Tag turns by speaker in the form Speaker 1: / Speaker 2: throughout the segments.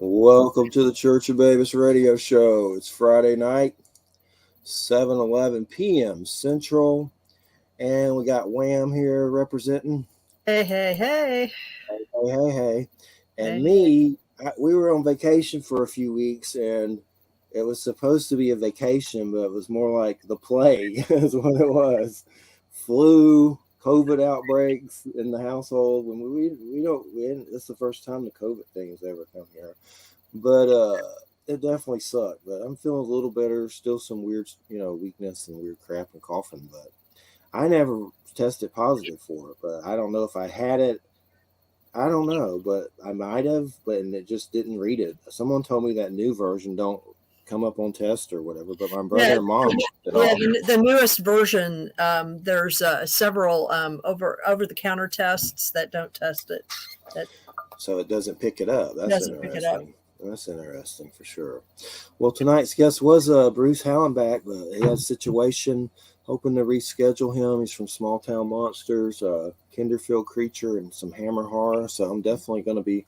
Speaker 1: Welcome to the Church of Mabus radio show. It's Friday night, 7:11 p.m. Central, and we got Wham here representing.
Speaker 2: Hey, hey, hey.
Speaker 1: Hey. And
Speaker 2: Hey.
Speaker 1: me, we were on vacation for a few weeks, and it was supposed to be a vacation, but it was more like the plague is what it was. Flu, COVID outbreaks in the household. When it's the first time the COVID thing has ever come here. But it definitely sucked. But I'm feeling a little better. Still some weird, weakness and weird crap and coughing. But I never tested positive for it. But I don't know if I had it. I don't know, but I might have. But and it just didn't read it. Someone told me that new version don't come up on test or whatever. But my brother and mom.
Speaker 2: The newest version. There's several over the counter tests that don't test it.
Speaker 1: So it doesn't pick it up.
Speaker 2: That's interesting.
Speaker 1: That's interesting for sure. Well, tonight's guest was Bruce Hallenbach, but he had a situation, hoping to reschedule him. He's from Small Town Monsters, Kinderfield Creature, and some Hammer Horror. So I'm definitely going to be,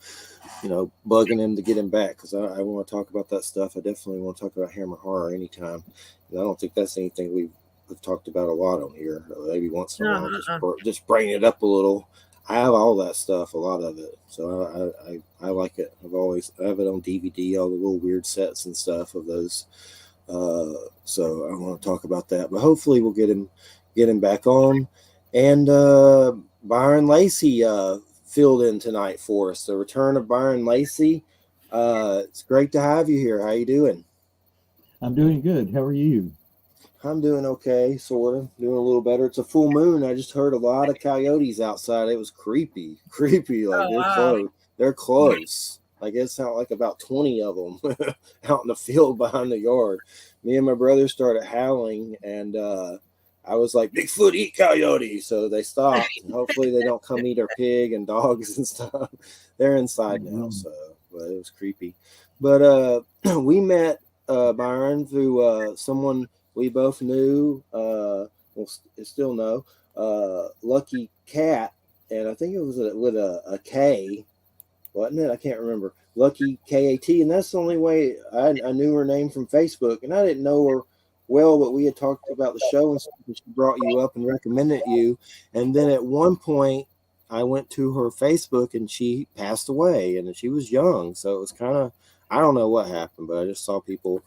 Speaker 1: bugging him to get him back because I want to talk about that stuff. I definitely want to talk about Hammer Horror anytime. I don't think that's anything we've talked about a lot on here. Maybe once in a while, just bring it up a little. I have all that stuff, a lot of it, so I like it. I have it on DVD, all the little weird sets and stuff of those. So I want to talk about that, but hopefully we'll get him back on. And Byron Lacy filled in tonight for us. The return of Byron Lacy. It's great to have you here. How you doing?
Speaker 3: I'm doing good. How are you?
Speaker 1: I'm doing okay, sort of. Doing a little better. It's a full moon. I just heard a lot of coyotes outside. It was creepy. Like they're close. Like it sounded like about 20 of them out in the field behind the yard. Me and my brother started howling, and I was like, "Bigfoot eat coyote!" So they stopped. And hopefully they don't come eat our pig and dogs and stuff. They're inside now, but it was creepy. But we met Byron through someone we both knew, still know, Lucky Cat, and I think it was with a K, wasn't it? I can't remember. Lucky KAT, and that's the only way I knew her name from Facebook, and I didn't know her well, but we had talked about the show and stuff, and she brought you up and recommended you, and then at one point, I went to her Facebook, and she passed away, and she was young, so it was kind of, I don't know what happened, but I just saw people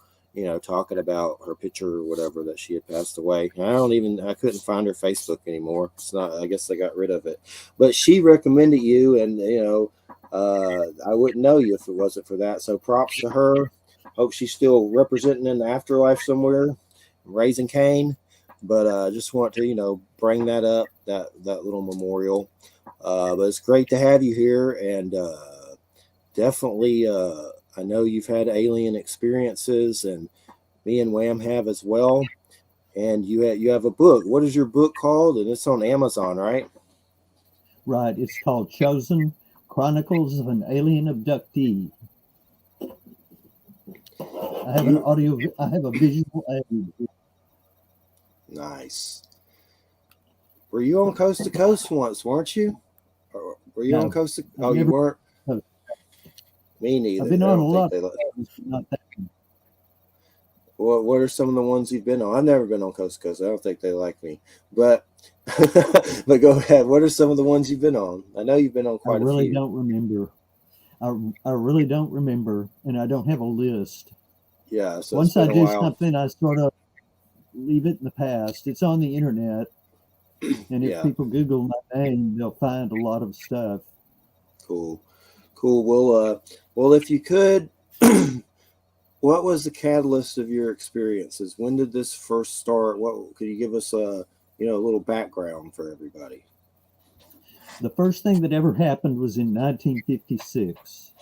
Speaker 1: talking about her picture or whatever that she had passed away. I couldn't find her Facebook anymore. It's not, I guess they got rid of it, but she recommended you, and I wouldn't know you if it wasn't for that. So props to her. Hope she's still representing in the afterlife somewhere, raising Cain. But I just want to, bring that up, that little memorial. But it's great to have you here, and definitely, I know you've had alien experiences, and me and Wham have as well. And you have a book. What is your book called? And it's on Amazon, right?
Speaker 3: Right. It's called Chosen: Chronicles of an Alien Abductee. I have a visual aid.
Speaker 1: Nice. Were you on Coast to Coast once, weren't you? Or were you on Coast to? Oh, you weren't. Me neither.
Speaker 3: I've been on a lot.
Speaker 1: What are some of the ones you've been on? I've never been on Coast to Coast. I don't think they like me. But but go ahead. What are some of the ones you've been on? I know you've been on quite a few.
Speaker 3: I really don't remember. I really don't remember, and I don't have a list.
Speaker 1: Yeah. So
Speaker 3: once I do something, I sort of leave it in the past. It's on the internet, and if people Google my name, they'll find a lot of stuff.
Speaker 1: Cool. Well, if you could, what was the catalyst of your experiences? When did this first start? What could you give us a little background for everybody?
Speaker 3: The first thing that ever happened was in 1956,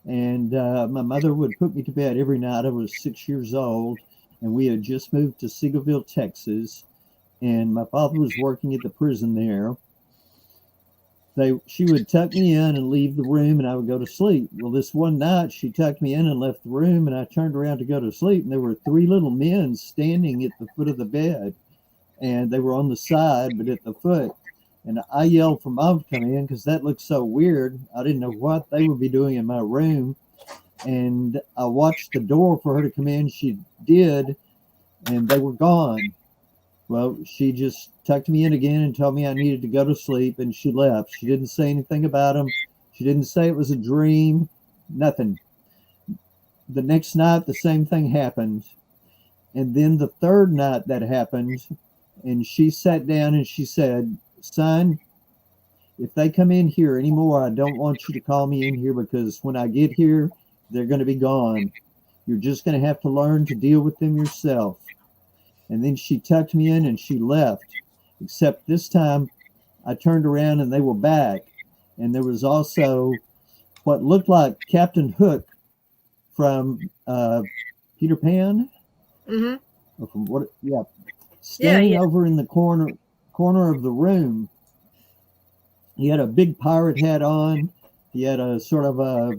Speaker 3: and my mother would put me to bed every night. I was 6 years old, and we had just moved to Seagoville, Texas, and my father was working at the prison there. She would tuck me in and leave the room, and I would go to sleep. Well, this one night, she tucked me in and left the room, and I turned around to go to sleep, and there were three little men standing at the foot of the bed, and they were on the side, but at the foot. And I yelled for Mom to come in because that looked so weird. I didn't know what they would be doing in my room. and I watched the door for her to come in. She did, and they were gone. Well, she just tucked me in again and told me I needed to go to sleep, and she left. She didn't say anything about them. She didn't say it was a dream, nothing. The next night, the same thing happened. And then the third night that happened, and she sat down and she said, "Son, if they come in here anymore, I don't want you to call me in here, because when I get here, they're going to be gone. You're just going to have to learn to deal with them yourself." And then she tucked me in and she left. Except this time I turned around and they were back. And there was also what looked like Captain Hook from Peter Pan.
Speaker 2: Mm-hmm.
Speaker 3: Or from what? Yeah, standing over in the corner of the room. He had a big pirate hat on. He had a sort of a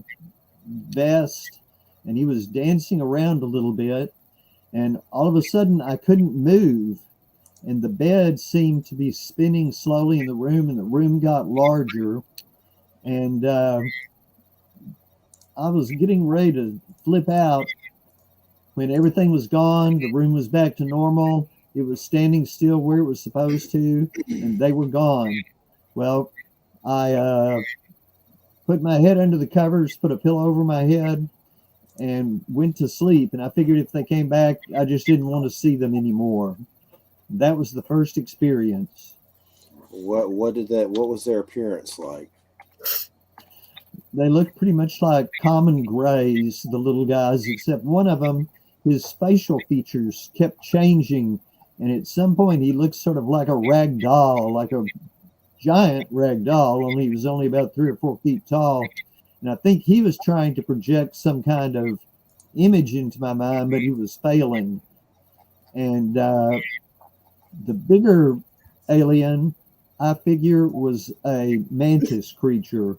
Speaker 3: vest, and he was dancing around a little bit. And all of a sudden, I couldn't move, and the bed seemed to be spinning slowly in the room, and the room got larger. And I was getting ready to flip out when everything was gone. The room was back to normal. It was standing still where it was supposed to, and they were gone. Well, I put my head under the covers, put a pillow over my head, and went to sleep. And I figured if they came back, I just didn't want to see them anymore. That was the first experience.
Speaker 1: What was their appearance like?
Speaker 3: They looked pretty much like common grays, the little guys, except one of them, his facial features kept changing. And at some point, he looked sort of like a rag doll, like a giant rag doll, only he was only about 3 or 4 feet tall. And I think he was trying to project some kind of image into my mind, but he was failing. And the bigger alien, I figure, was a mantis creature,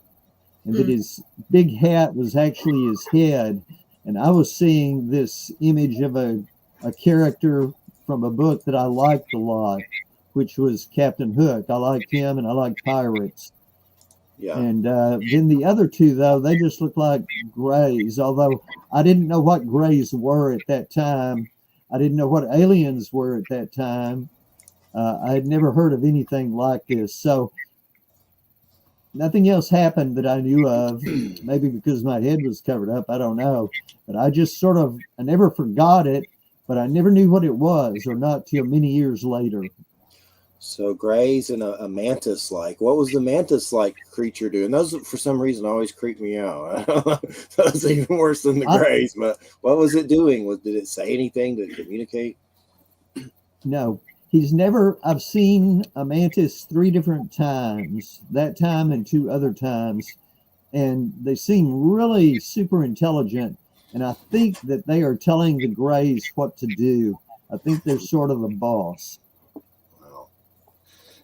Speaker 3: and that his big hat was actually his head. And I was seeing this image of a character from a book that I liked a lot, which was Captain Hook. I liked him, and I liked pirates.
Speaker 1: Yeah.
Speaker 3: And then the other two, though, they just looked like grays, although I didn't know what grays were at that time. I didn't know what aliens were at that time. I had never heard of anything like this. So nothing else happened that I knew of, maybe because my head was covered up. I don't know. But I just I never forgot it, but I never knew what it was, or not till many years later.
Speaker 1: So grays and a mantis-like. What was the mantis-like creature doing? Those, for some reason, always creep me out. That was even worse than the grays. But what was it doing? Did it say anything? Did it communicate?
Speaker 3: No. I've seen a mantis 3 different times, that time and 2 other times, and they seem really super intelligent. And I think that they are telling the grays what to do. I think they're sort of the boss.
Speaker 1: Wow.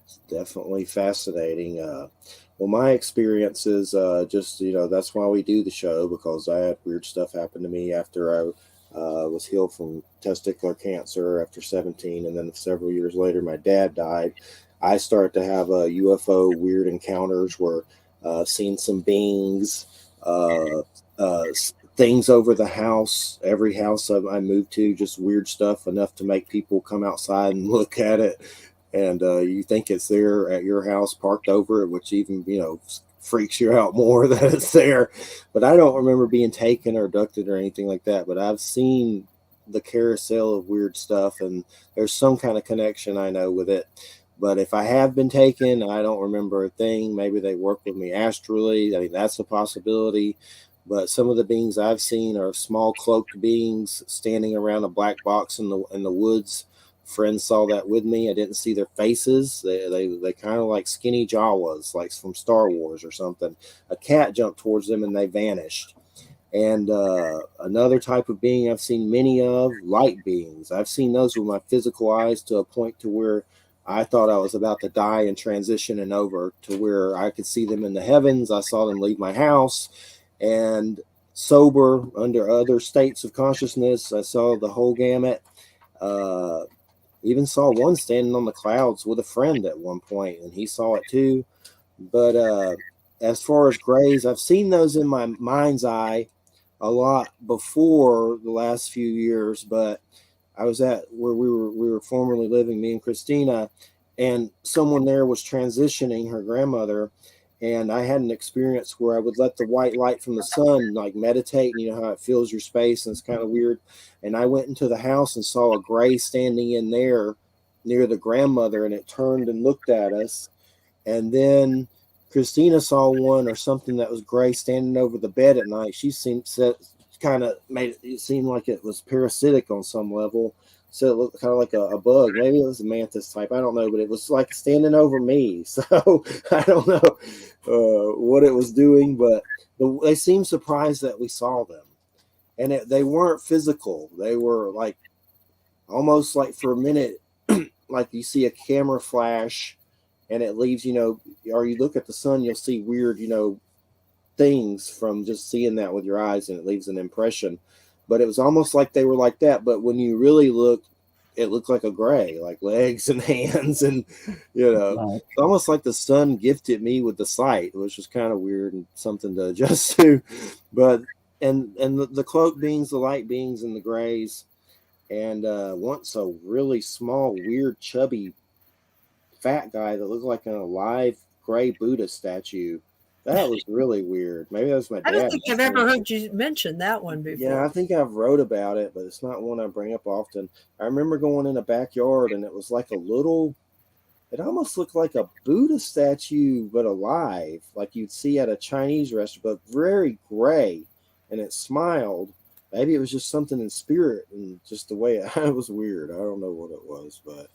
Speaker 1: It's definitely fascinating. Well, my experience is just, that's why we do the show, because I had weird stuff happen to me after I was healed from testicular cancer after 17, and then several years later my dad died. I started to have UFO weird encounters where seen some beings, things over the house, every house I moved to, just weird stuff enough to make people come outside and look at it, and you think it's there at your house parked over it, which even freaks you out more that it's there. But I don't remember being taken or abducted or anything like that, but I've seen the carousel of weird stuff, and there's some kind of connection I know with it. But if I have been taken, I don't remember a thing. Maybe they work with me astrally. I mean, that's a possibility. But some of the beings I've seen are small cloaked beings standing around a black box in the woods. Friends saw that with me. I didn't see their faces. They kind of like skinny Jawas, like from Star Wars or something. A cat jumped towards them and they vanished. And another type of being I've seen many of, light beings. I've seen those with my physical eyes to a point to where I thought I was about to die and transition and over to where I could see them in the heavens. I saw them leave my house, and sober under other states of consciousness, I saw the whole gamut. Even saw one standing on the clouds with a friend at one point, and he saw it too. But as far as grays, I've seen those in my mind's eye a lot before the last few years, but I was at where we were formerly living, me and Christina, and someone there was transitioning her grandmother, and I had an experience where I would let the white light from the sun like meditate, and you know how it fills your space and it's kind of weird. And I went into the house and saw a gray standing in there near the grandmother, and it turned and looked at us. And then Christina saw one or something that was gray standing over the bed at night. She seemed kind of made it seem like it was parasitic on some level. So it looked kind of like a bug. Maybe it was a mantis type. I don't know, but it was like standing over me. So I don't know what it was doing, but they seemed surprised that we saw them. And they weren't physical. They were like almost like for a minute, like you see a camera flash and it leaves, or you look at the sun, you'll see weird, things from just seeing that with your eyes, and it leaves an impression. But it was almost like they were like that. But when you really looked, it looked like a gray, like legs and hands, and
Speaker 3: Right.
Speaker 1: it's almost like the sun gifted me with the sight, which was kind of weird and something to adjust to. But and the cloak beings, the light beings, and the grays, and once a really small, weird, chubby, fat guy that looked like an alive gray Buddha statue. That was really weird. Maybe that was my dad.
Speaker 2: I don't think I've ever heard you mention that one before.
Speaker 1: Yeah, I think I've wrote about it, but it's not one I bring up often. I remember going in a backyard and it was like it almost looked like a Buddha statue, but alive, like you'd see at a Chinese restaurant, but very gray. And it smiled. Maybe it was just something in spirit and just the way it was weird. I don't know what it was, but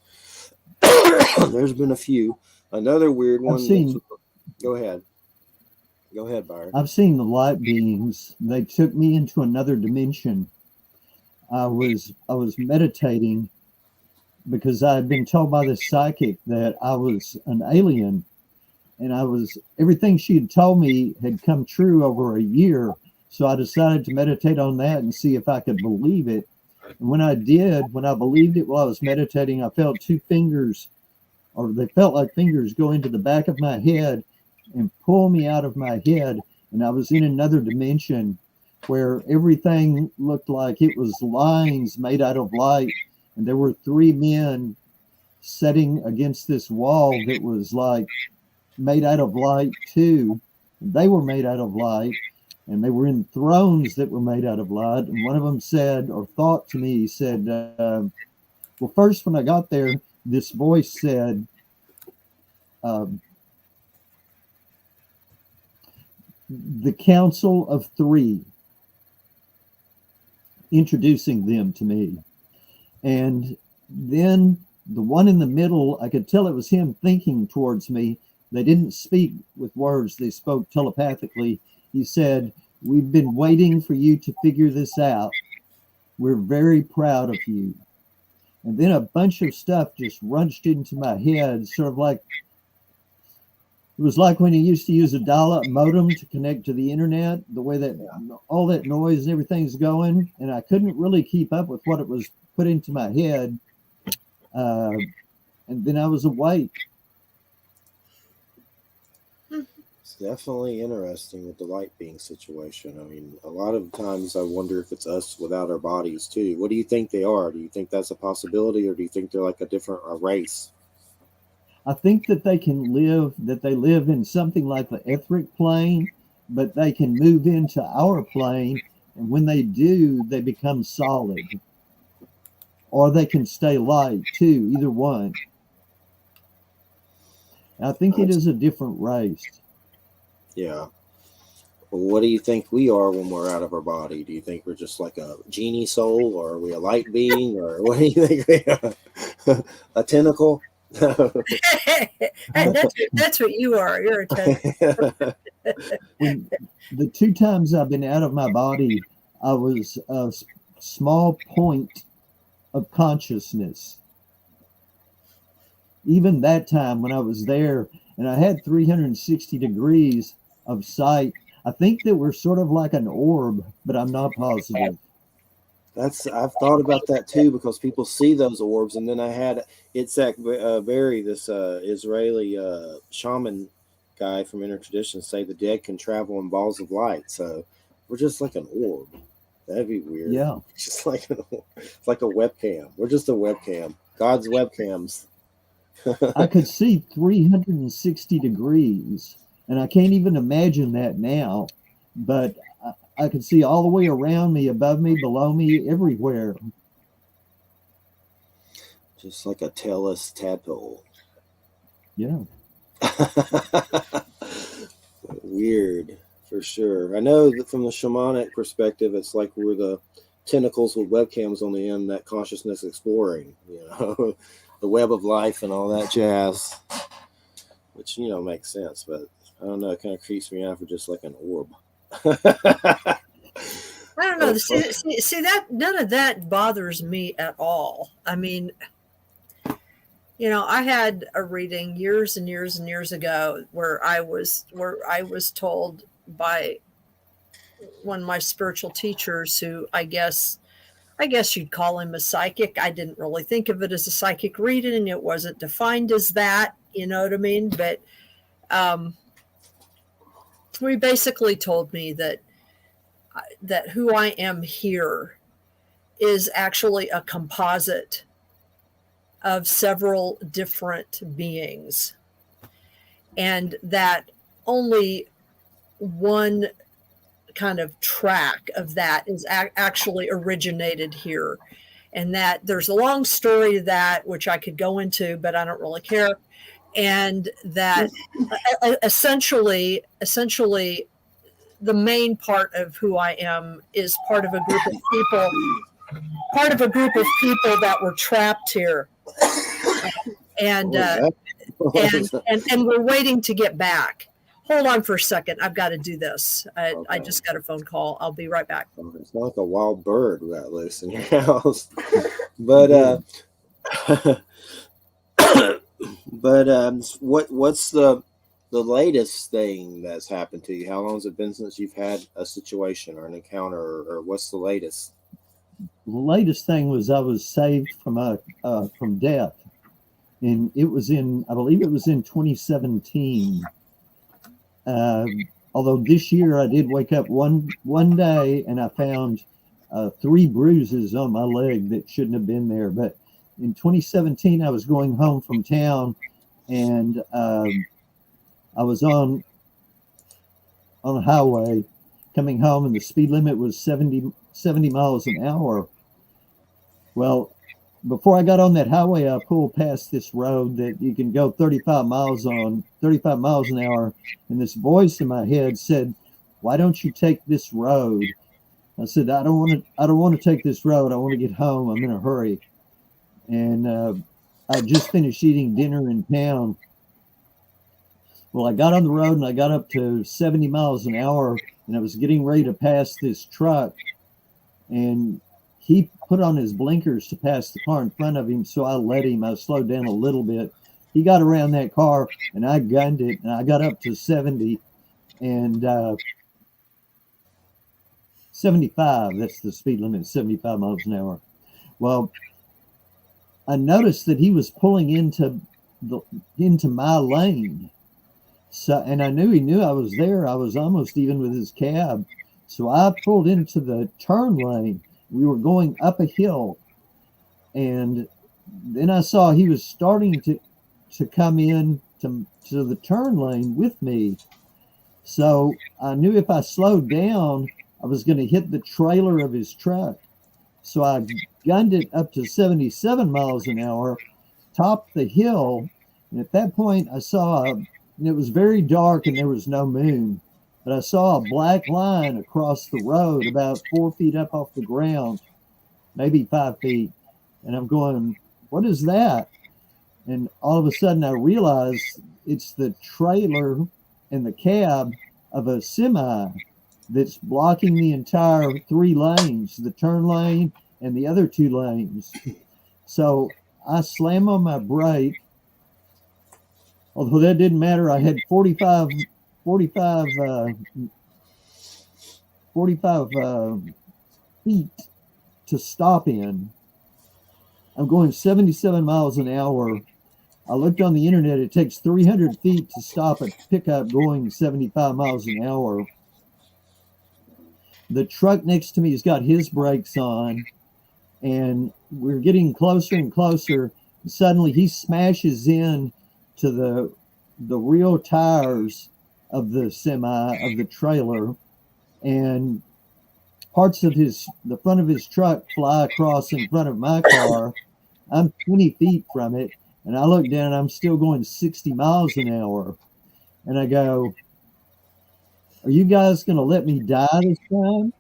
Speaker 1: there's been a few. Another weird one. Go ahead. Go ahead, Byron.
Speaker 3: I've seen the light beings. They took me into another dimension. I was meditating because I had been told by this psychic that I was an alien, and everything she had told me had come true over a year. So I decided to meditate on that and see if I could believe it. And when I believed it while I was meditating, I felt two fingers, or they felt like fingers, go into the back of my head and pull me out of my head. And I was in another dimension where everything looked like it was lines made out of light. And there were three men sitting against this wall that was like made out of light too. They were made out of light. And they were in thrones that were made out of light. And one of them said, or thought to me, he said, well, first, when I got there, this voice said, the Council of Three, introducing them to me. And then the one in the middle, I could tell it was him thinking towards me. They didn't speak with words. They spoke telepathically. He said, we've been waiting for you to figure this out. We're very proud of you. And then a bunch of stuff just runched into my head, sort of like, it was like when you used to use a dial-up modem to connect to the internet, the way that all that noise and everything's going. And I couldn't really keep up with what it was put into my head. And then I was awake.
Speaker 1: It's definitely interesting with the light being situation. I mean, a lot of times I wonder if it's us without our bodies too. What do you think they are? Do you think that's a possibility, or do you think they're like a race?
Speaker 3: I think that they live in something like the etheric plane, but they can move into our plane. And when they do, they become solid, or they can stay light too, either one. I think it is a different race.
Speaker 1: Yeah. Well, what do you think we are when we're out of our body? Do you think we're just like a genie soul, or are we a light being, or what do you think we are? A tentacle?
Speaker 2: That's what you are. You're a tentacle.
Speaker 3: The two times I've been out of my body, I was a small point of consciousness. Even that time when I was there, and I had 360 degrees of sight, I think that we're sort of like an orb, but I'm not positive.
Speaker 1: I've thought about that too, because people see those orbs, and then I had Itzhak Berry, this Israeli shaman guy from Inner Tradition, say the dead can travel in balls of light. So we're just like an orb. That'd be weird.
Speaker 3: Yeah.
Speaker 1: Just like it's like a webcam. We're just a webcam. God's webcams.
Speaker 3: I could see 360 degrees, and I can't even imagine that now, but I could see all the way around me, above me, below me, everywhere.
Speaker 1: Just like a tailless tadpole.
Speaker 3: Yeah.
Speaker 1: Weird, for sure. I know that from the shamanic perspective, it's like we're the tentacles with webcams on the end, that consciousness exploring, the web of life and all that jazz, which, makes sense. But I don't know, it kind of creeps me out for just like an orb.
Speaker 2: I don't know. See that none of that bothers me at all. I mean, I had a reading years and years and years ago where I was told by one of my spiritual teachers, who I guess you'd call him a psychic. I didn't really think of it as a psychic reading. It wasn't defined as that, you know what I mean? But he basically told me that who I am here is actually a composite of several different beings, and that only one kind of track of that is actually originated here, and that there's a long story to that which I could go into, but I don't really care. And that essentially the main part of who I am is part of a group of people that were trapped here, and we're waiting to get back. Hold on for a second. I've got to do this. I just got a phone call. I'll be right back.
Speaker 1: It's not like a wild bird got loose in your house. But what's the latest thing that's happened to you? How long has it been since you've had a situation or an encounter, or what's the latest?
Speaker 3: The latest thing was I was saved from death, and I believe it was in 2017. Although this year I did wake up one day and I found 3 bruises on my leg that shouldn't have been there. But in 2017, I was going home from town, and I was on a highway coming home, and the speed limit was 70 miles an hour. Well, before I got on that highway, I pulled past this road that you can go 35 miles an hour. And this voice in my head said, "Why don't you take this road?" I said, I don't want to take this road. I want to get home. I'm in a hurry. And I just finished eating dinner in town. Well, I got on the road and I got up to 70 miles an hour, and I was getting ready to pass this truck, and he put on his blinkers to pass the car in front of him, so I let him. I slowed down a little bit. He got around that car, and I gunned it, and I got up to 70 and 75. That's the speed limit, 75 miles an hour. Well, I noticed that he was pulling into my lane. So, and I knew he knew I was there. I was almost even with his cab. So I pulled into the turn lane. We were going up a hill, and then I saw he was starting to come in to the turn lane with me. So I knew if I slowed down, I was going to hit the trailer of his truck. So I gunned it up to 77 miles an hour, topped the hill, and at that point I saw, and it was very dark and there was no moon, but I saw a black line across the road about 4 feet up off the ground, maybe 5 feet. And I'm going, what is that? And all of a sudden I realized it's the trailer and the cab of a semi that's blocking the entire 3 lanes, the turn lane and the other 2 lanes. So I slam on my brake. Although that didn't matter, I had 45 feet to stop in. I'm going 77 miles an hour. I looked on the internet. It takes 300 feet to stop a pickup going 75 miles an hour. the truck next to me has got his brakes on, and we're getting closer and closer. Suddenly he smashes in to the real tires of the of the trailer, and parts of the front of his truck fly across in front of my car. I'm 20 feet from it, and I look down, and I'm still going 60 miles an hour. And I go, "Are you guys going to let me die this time?"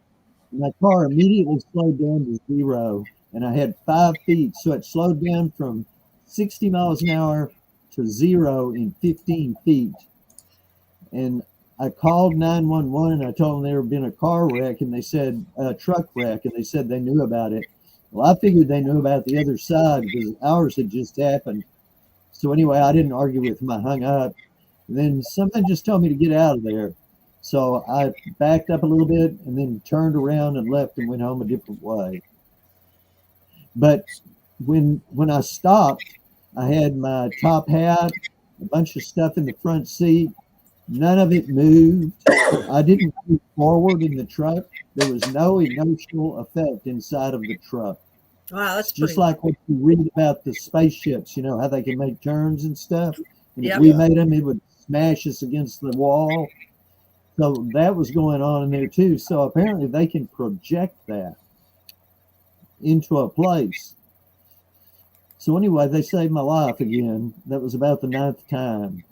Speaker 3: My car immediately slowed down to 0, and I had 5 feet. So it slowed down from 60 miles an hour to 0 in 15 feet. And I called 911 and I told them there had been a car wreck, and they said a truck wreck, and they said they knew about it. Well, I figured they knew about the other side because ours had just happened. So anyway, I didn't argue with them. I hung up. And then something just told me to get out of there. So I backed up a little bit and then turned around and left and went home a different way. But when I stopped, I had my top hat, a bunch of stuff in the front seat. None of it moved. I didn't move forward in the truck. There was no emotional effect inside of the truck.
Speaker 2: Wow, that's
Speaker 3: just like what you read about the spaceships, you know, how they can make turns and stuff. And
Speaker 2: Yep.
Speaker 3: if we made them, it would smash us against the wall. So that was going on in there too. So apparently they can project that into a place. So anyway, they saved my life again. That was about the 9th time.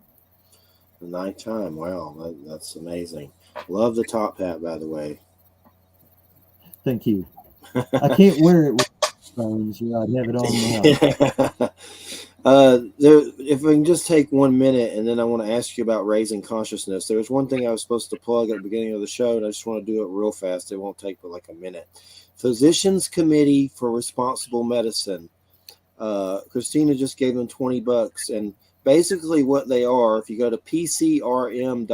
Speaker 1: The 9th time. Wow, that's amazing. Love the top hat, by the way.
Speaker 3: Thank you. I can't wear it with phones, or I'd have it on now.
Speaker 1: If we can just take 1 minute, and then I want to ask you about raising consciousness. There was one thing I was supposed to plug at the beginning of the show, and I just want to do it real fast. It won't take but like a minute. Physicians Committee for Responsible Medicine. Christina just gave them $20, and basically what they are, if you go to pcrm.org,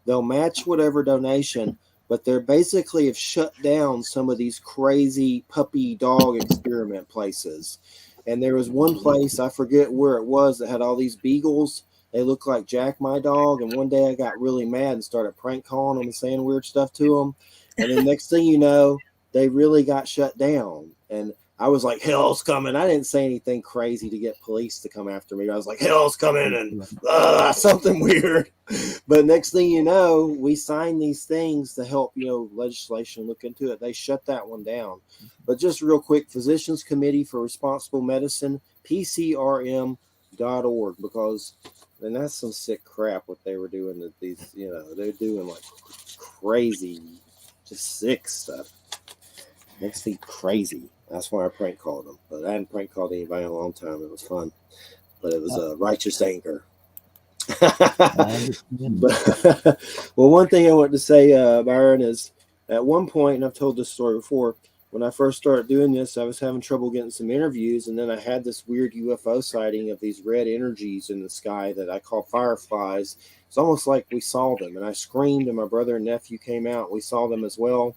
Speaker 1: they'll match whatever donation, but they're basically have shut down some of these crazy puppy dog experiment places. And there was one place, I forget where it was, that had all these beagles. They looked like Jack, my dog. And one day I got really mad and started prank calling them and saying weird stuff to them. And then next thing you know, they really got shut down. And I was like, hell's coming. I didn't say anything crazy to get police to come after me. I was like, hell's coming and something weird. But next thing you know, we signed these things to help, legislation look into it. They shut that one down. But just real quick, Physicians Committee for Responsible Medicine, pcrm.org, because and that's some sick crap what they were doing to these, they're doing like crazy, just sick stuff. Makes me crazy. That's why I prank called them. But I hadn't prank called anybody in a long time. It was fun. But it was righteous anger. But, well, one thing I want to say, Byron, is at one point, and I've told this story before, when I first started doing this, I was having trouble getting some interviews, and then I had this weird UFO sighting of these red energies in the sky that I call fireflies. It's almost like we saw them, and I screamed, and my brother and nephew came out, and we saw them as well.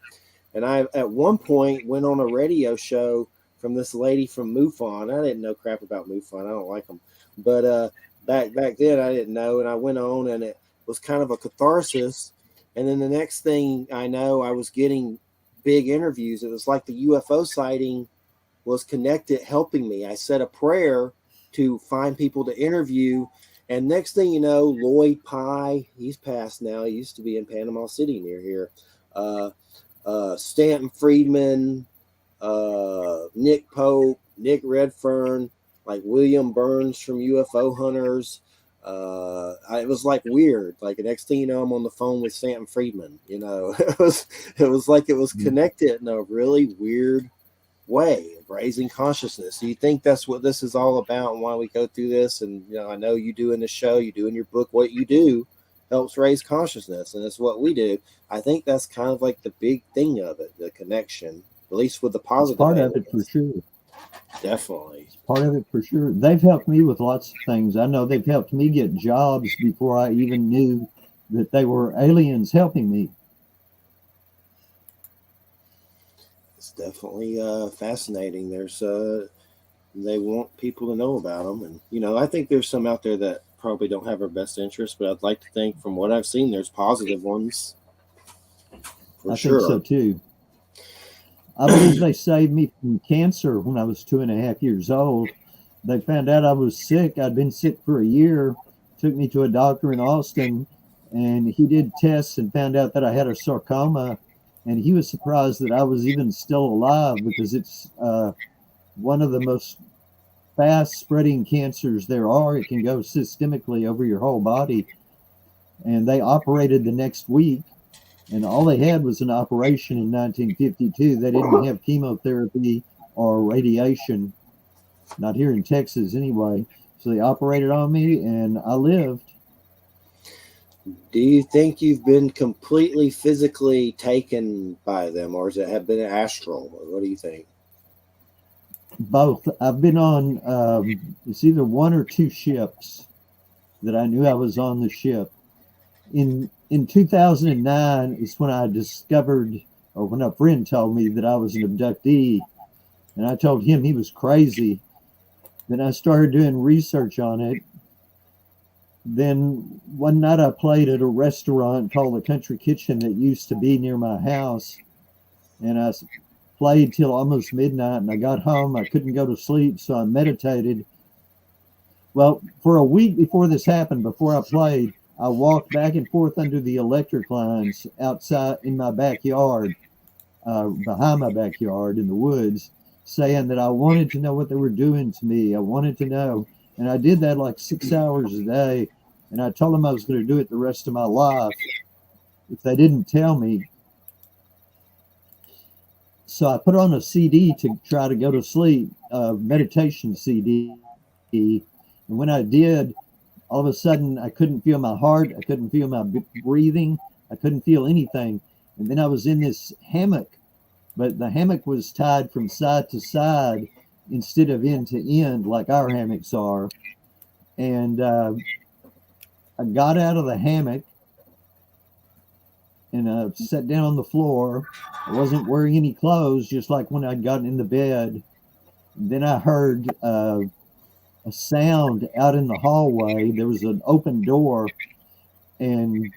Speaker 1: And I, at one point, went on a radio show from this lady from MUFON. I didn't know crap about MUFON. I don't like them. But back then, I didn't know. And I went on, and it was kind of a catharsis. And then the next thing I know, I was getting big interviews. It was like the UFO sighting was connected, helping me. I said a prayer to find people to interview. And next thing you know, Lloyd Pye, he's passed now. He used to be in Panama City near here. Stanton Friedman, Nick Pope, Nick Redfern, like William Burns from UFO Hunters. It was like weird. Like the next thing you know, I'm on the phone with Stanton Friedman. It was like it was connected in a really weird way of raising consciousness. Do you think that's what this is all about and why we go through this? And I know you do in the show, you do in your book, what you do helps raise consciousness, and it's what we do. I think that's kind of like the big thing of it, the connection, at least with the positive.
Speaker 3: Part of it for sure.
Speaker 1: Definitely.
Speaker 3: Part of it for sure. They've helped me with lots of things. I know they've helped me get jobs before I even knew that they were aliens helping me.
Speaker 1: It's definitely fascinating. There's they want people to know about them, and I think there's some out there that probably don't have our best interest, but I'd like to think from what I've seen, there's positive ones For
Speaker 3: I
Speaker 1: sure.
Speaker 3: think so too. I believe they saved me from cancer when I was 2.5 years old. They found out I was sick. I'd been sick for a year, took me to a doctor in Austin, and he did tests and found out that I had a sarcoma. And he was surprised that I was even still alive because it's one of the most fast spreading cancers there are. It can go systemically over your whole body. And they operated the next week. And all they had was an operation in 1952. They didn't have chemotherapy or radiation, not here in Texas anyway. So they operated on me and I lived.
Speaker 1: Do you think you've been completely physically taken by them, or has it have been astral? What do you think?
Speaker 3: Both. I've been on, it's either one or two ships that I knew I was on the ship. In 2009 is when I discovered, or when a friend told me that I was an abductee, and I told him he was crazy. Then I started doing research on it. Then one night I played at a restaurant called the Country Kitchen that used to be near my house, and I played till almost midnight, and I got home. I couldn't go to sleep, so I meditated. Well, for a week before this happened, before I played, I walked back and forth under the electric lines outside in my backyard, behind my backyard in the woods, saying that I wanted to know what they were doing to me. I wanted to know. And I did that like 6 hours a day. And I told them I was going to do it the rest of my life if they didn't tell me. So I put on a CD to try to go to sleep, a meditation CD. And when I did, all of a sudden I couldn't feel my heart. I couldn't feel my breathing. I couldn't feel anything. And then I was in this hammock, but the hammock was tied from side to side instead of end to end like our hammocks are. And I got out of the hammock and I sat down on the floor. I wasn't wearing any clothes, just like when I'd gotten in the bed. And then I heard a sound out in the hallway. There was an open door, and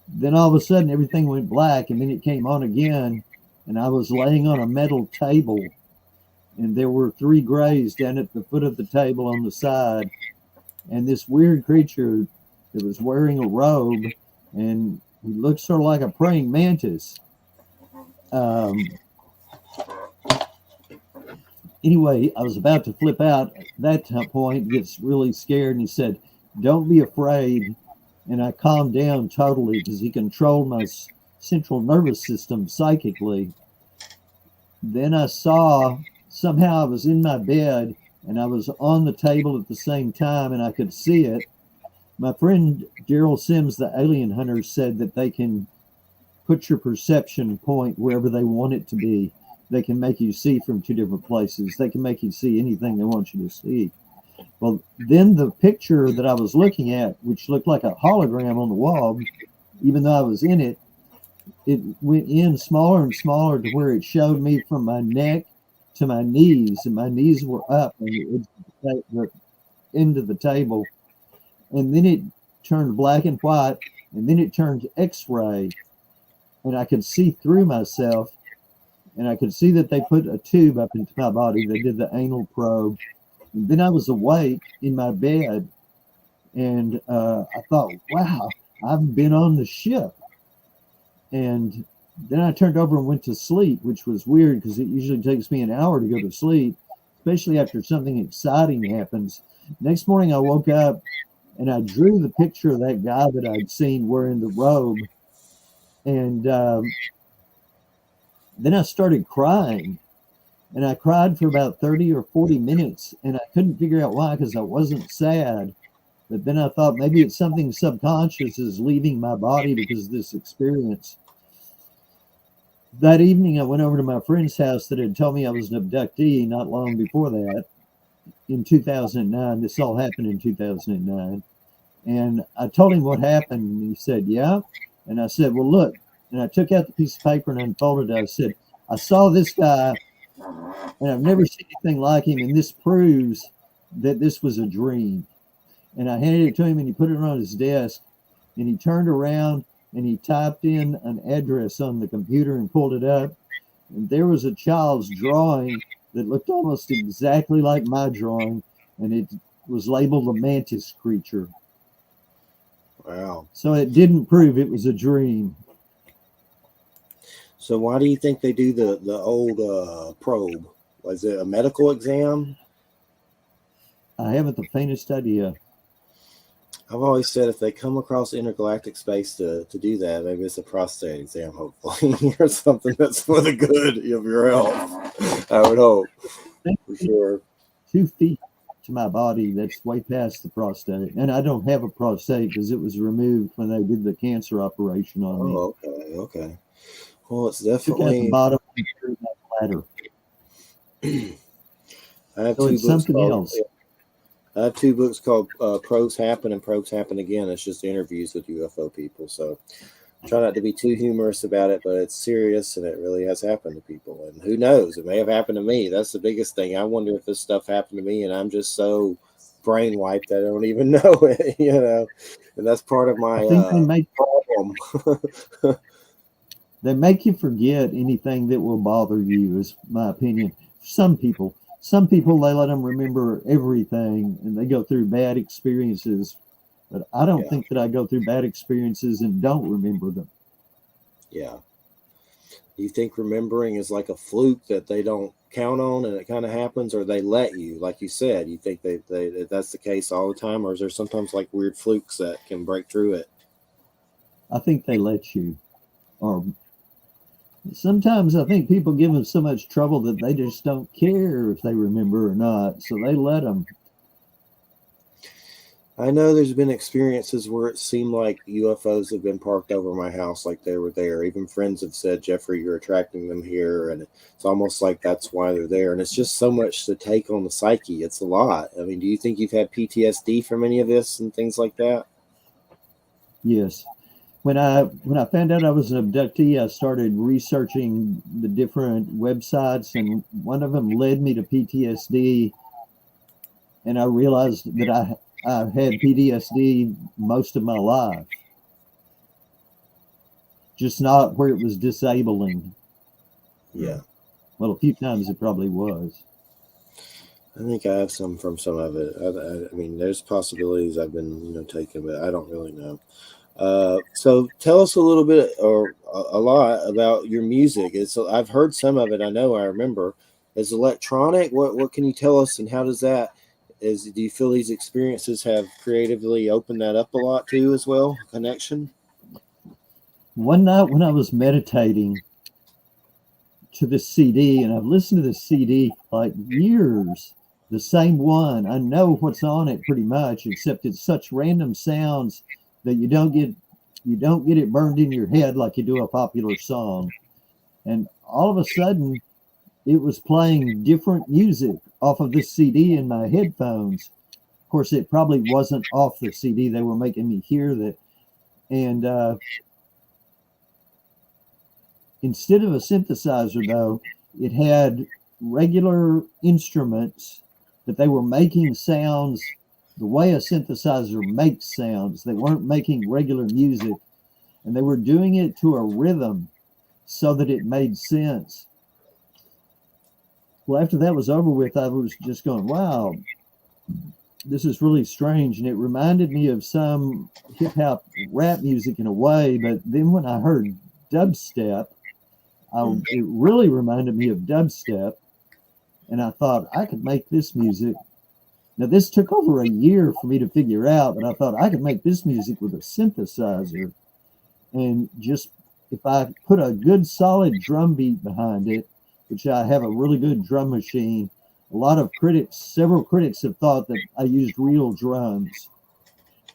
Speaker 3: then all of a sudden everything went black, and then it came on again, and I was laying on a metal table, and there were 3 grays down at the foot of the table on the side, and this weird creature that was wearing a robe, and he looked sort of like a praying mantis. Anyway, I was about to flip out. At that point, gets really scared, and he said, "Don't be afraid." And I calmed down totally because he controlled my central nervous system psychically. Then I saw, somehow I was in my bed and I was on the table at the same time and I could see it. My friend Gerald Sims, the alien hunter, said that they can put your perception point wherever they want it to be. They can make you see from 2 different places. They can make you see anything they want you to see. Well, then the picture that I was looking at, which looked like a hologram on the wall, even though I was in it, it went in smaller and smaller to where it showed me from my neck to my knees, and my knees were up and it was into the table. And then it turned black and white, and then it turned X-ray, and I could see through myself, and I could see that they put a tube up into my body. They did the anal probe. And then I was awake in my bed, and I thought, wow, I've been on the ship. And then I turned over and went to sleep, which was weird because it usually takes me an hour to go to sleep, especially after something exciting happens. Next morning, I woke up and I drew the picture of that guy that I'd seen wearing the robe. And then I started crying. And I cried for about 30 or 40 minutes, and I couldn't figure out why because I wasn't sad. But then I thought maybe it's something subconscious is leaving my body because of this experience. That evening, I went over to my friend's house that had told me I was an abductee not long before that in 2009. This all happened in 2009. And I told him what happened, and he said, yeah. And I said, well, look. And I took out the piece of paper and unfolded it. I said, I saw this guy, and I've never seen anything like him, and this proves that this was a dream. And I handed it to him, and he put it on his desk, and he turned around, and he typed in an address on the computer and pulled it up, and there was a child's drawing that looked almost exactly like my drawing, and it was labeled a mantis creature.
Speaker 1: Wow.
Speaker 3: So it didn't prove it was a dream.
Speaker 1: So why do you think they do the old probe? Was it a medical exam?
Speaker 3: I haven't the faintest idea.
Speaker 1: I've always said if they come across intergalactic space to do that, maybe it's a prostate exam, hopefully, or something that's for the good of your health. I would hope, for sure.
Speaker 3: 2 feet to my body, that's way past the prostate. And I don't have a prostate because it was removed when they did the cancer operation on me.
Speaker 1: Oh, okay. Well, it's
Speaker 3: Took out the
Speaker 1: definitely.
Speaker 3: bottom and threw that ladder.
Speaker 1: I have
Speaker 3: So
Speaker 1: two
Speaker 3: it's
Speaker 1: books
Speaker 3: something
Speaker 1: called.
Speaker 3: else.
Speaker 1: I have 2 books called Probes Happen and Probes Happen Again. It's just interviews with UFO people. So try not to be too humorous about it, but it's serious and it really has happened to people. And who knows? It may have happened to me. That's the biggest thing. I wonder if this stuff happened to me and I'm just so brain wiped that I don't even know it, And that's part of my
Speaker 3: I think
Speaker 1: problem.
Speaker 3: they make you forget anything that will bother you, is my opinion. Some people, they let them remember everything and they go through bad experiences. But I don't think that I go through bad experiences and don't remember them.
Speaker 1: Yeah. Do you think remembering is like a fluke that they don't count on and it kind of happens, or they let you, like you said? You think they that's the case all the time, or is there sometimes like weird flukes that can break through it?
Speaker 3: I think they let you. Or sometimes I think people give them so much trouble that they just don't care if they remember or not, so they let them.
Speaker 1: I know there's been experiences where it seemed like UFOs have been parked over my house, like they were there. Even friends have said, Jeffrey, you're attracting them here. And it's almost like that's why they're there. And it's just so much to take on the psyche. It's a lot. I mean, do you think you've had PTSD from any of this and things like that?
Speaker 3: Yes. When I found out I was an abductee, I started researching the different websites, and one of them led me to PTSD. And I realized that I had PTSD most of my life, just not where it was disabling.
Speaker 1: Yeah.
Speaker 3: Well, a few times it probably was.
Speaker 1: I think I have some from some of it. I mean, there's possibilities I've been, taking, but I don't really know. So tell us a little bit or a lot about your music. I've heard some of it. I remember. Is electronic? What can you tell us, and how does that? Do you feel these experiences have creatively opened that up a lot too, as well? Connection.
Speaker 3: One night when I was meditating to this CD, and I've listened to this CD for like years, the same one. I know what's on it pretty much, except it's such random sounds that you don't get it burned in your head like you do a popular song. And all of a sudden, it was playing different music off of this CD in my headphones. Of course, it probably wasn't off the CD. They were making me hear that. And instead of a synthesizer, though, it had regular instruments, but they were making sounds the way a synthesizer makes sounds. They weren't making regular music, and they were doing it to a rhythm so that it made sense. Well, after that was over with, I was just going, wow, this is really strange. And it reminded me of some hip hop rap music in a way. But then when I heard dubstep, it really reminded me of dubstep. And I thought I could make this music. Now, this took over a year for me to figure out, but I thought I could make this music with a synthesizer. And just if I put a good solid drum beat behind it, which I have a really good drum machine. Several critics have thought that I used real drums.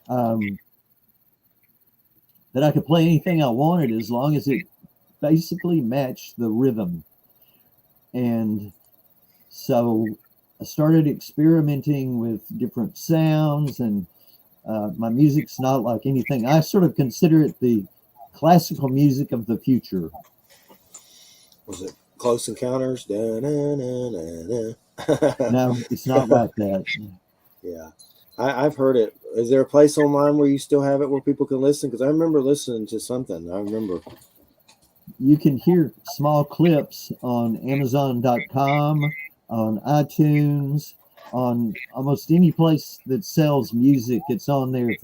Speaker 3: That I could play anything I wanted as long as it basically matched the rhythm. And so I started experimenting with different sounds, and my music's not like anything. I sort of consider it the classical music of the future.
Speaker 1: Was it Close Encounters? Da, na, na, na, na.
Speaker 3: No, it's not like that.
Speaker 1: Yeah. I've heard it. Is there a place online where you still have it where people can listen? Because I remember listening to something. I remember.
Speaker 3: You can hear small clips on Amazon.com, on iTunes, on almost any place that sells music. It's on there. If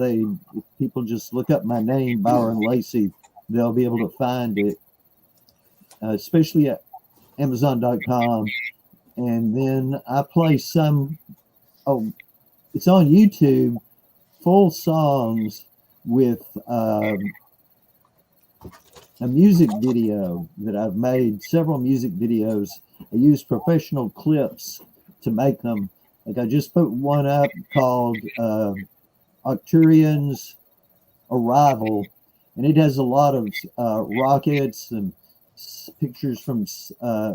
Speaker 3: people just look up my name, Byron Lacy, they'll be able to find it, especially at Amazon.com. And then I play some. Oh, it's on YouTube, full songs with a music video that I've made, several music videos. I use professional clips to make them. Like I just put one up called Arcturian's Arrival, and it has a lot of rockets and pictures from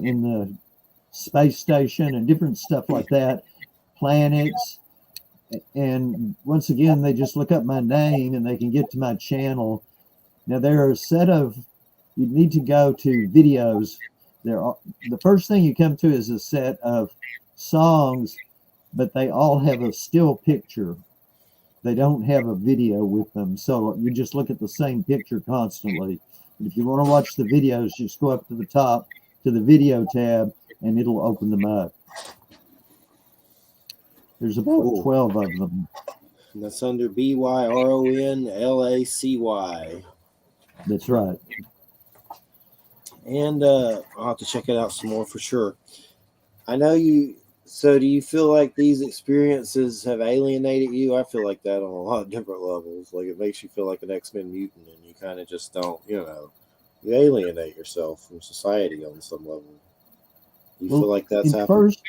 Speaker 3: in the space station and different stuff like that, planets. And once again, they just look up my name and they can get to my channel. Now there are a set of, you need to go to videos. The first thing you come to is a set of songs, but they all have a still picture. They don't have a video with them. So you just look at the same picture constantly. If you want to watch the videos, just go up to the top to the video tab and it'll open them up. There's about 12 of them.
Speaker 1: And that's under BYRONLACY.
Speaker 3: That's right.
Speaker 1: And I'll have to check it out some more for sure. I know you. So do you feel like these experiences have alienated you? I feel like that on a lot of different levels. Like it makes you feel like an X-Men mutant and you kind of just don't, you alienate yourself from society on some level. You feel like that's happened?
Speaker 3: First,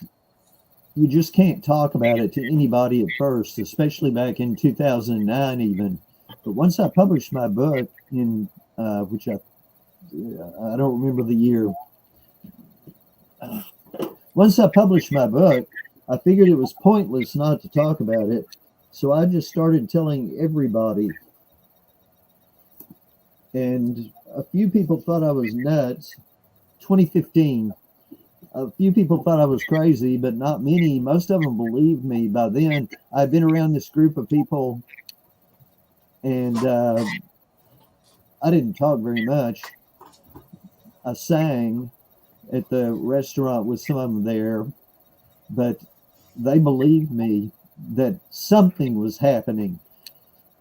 Speaker 3: you just can't talk about it to anybody at first, especially back in 2009 even. But once I published my book in, which I don't remember the year. Once I published my book, I figured it was pointless not to talk about it. So I just started telling everybody. And a few people thought I was nuts. 2015. A few people thought I was crazy, but not many. Most of them believed me. By then, I'd been around this group of people, and I didn't talk very much. I sang at the restaurant with some of them there, but they believed me that something was happening.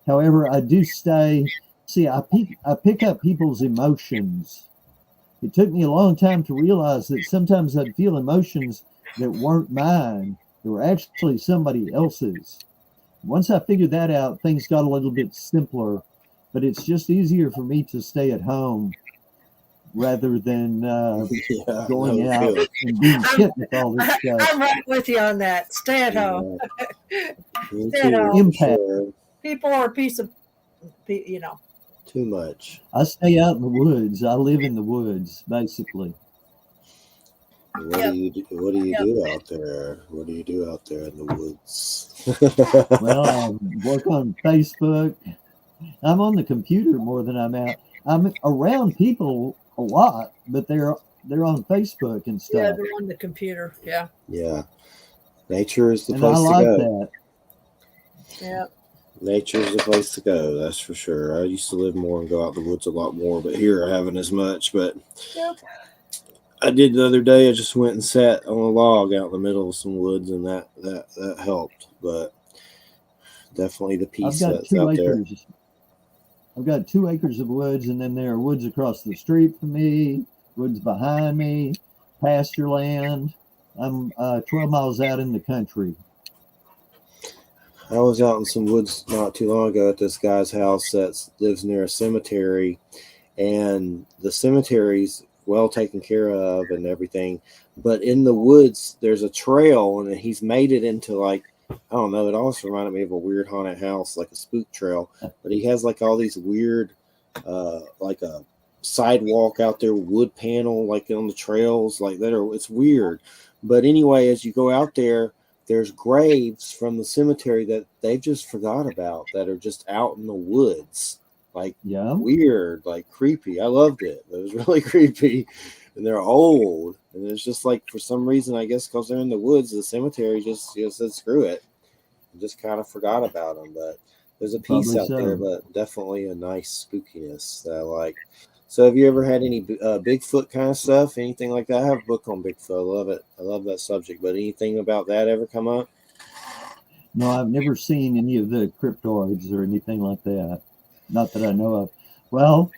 Speaker 3: However, I do I pick up people's emotions. It took me a long time to realize that sometimes I'd feel emotions that weren't mine. They were actually somebody else's. Once I figured that out, things got a little bit simpler, but it's just easier for me to stay at home rather than going out and being hit with all this stuff.
Speaker 2: I'm right with you on that. Stay at home.
Speaker 1: Stay at home.
Speaker 3: Impact.
Speaker 1: Sure.
Speaker 2: People are a piece of,
Speaker 1: Too much.
Speaker 3: I stay out in the woods. I live in the woods, basically.
Speaker 1: What do you do out there? What do you do out there in the woods?
Speaker 3: Well, I work on Facebook. I'm on the computer more than I'm out. I'm around people a lot, but they're on Facebook and stuff.
Speaker 2: Yeah, they're on the computer. Yeah.
Speaker 1: Yeah. Nature is the
Speaker 3: And
Speaker 1: place
Speaker 3: I
Speaker 1: to
Speaker 3: like
Speaker 1: go.
Speaker 3: that.
Speaker 2: Yeah.
Speaker 1: Nature is the place to go, that's for sure. I used to live more and go out in the woods a lot more, but here I haven't as much. But
Speaker 2: Yep.
Speaker 1: I did the other day. I just went and sat on a log out in the middle of some woods, and that helped. But definitely the peace that's out there.
Speaker 3: I've got 2 acres of woods, and then there are woods across the street from me, woods behind me, pasture land. I'm 12 miles out in the country.
Speaker 1: I was out in some woods not too long ago at this guy's house that lives near a cemetery, and the cemetery's well taken care of and everything. But in the woods, there's a trail, and he's made it into like, I don't know, it almost reminded me of a weird haunted house, like a spook trail. But he has like all these weird, like a sidewalk out there, wood panel, like on the trails, like that. It's weird. But anyway, as you go out there, there's graves from the cemetery that they've just forgot about that are just out in the woods. Like weird, like creepy. I loved it. It was really creepy. And they're old. And it's just like, for some reason, I guess because they're in the woods, the cemetery just said, screw it. just kind of forgot about them. But there's a piece
Speaker 3: Probably
Speaker 1: out
Speaker 3: so.
Speaker 1: there, but definitely a nice spookiness that I like. So, have you ever had any Bigfoot kind of stuff, anything like that? I have a book on Bigfoot. I love it. I love that subject. But anything about that ever come up?
Speaker 3: No, I've never seen any of the cryptoids or anything like that. Not that I know of. Well,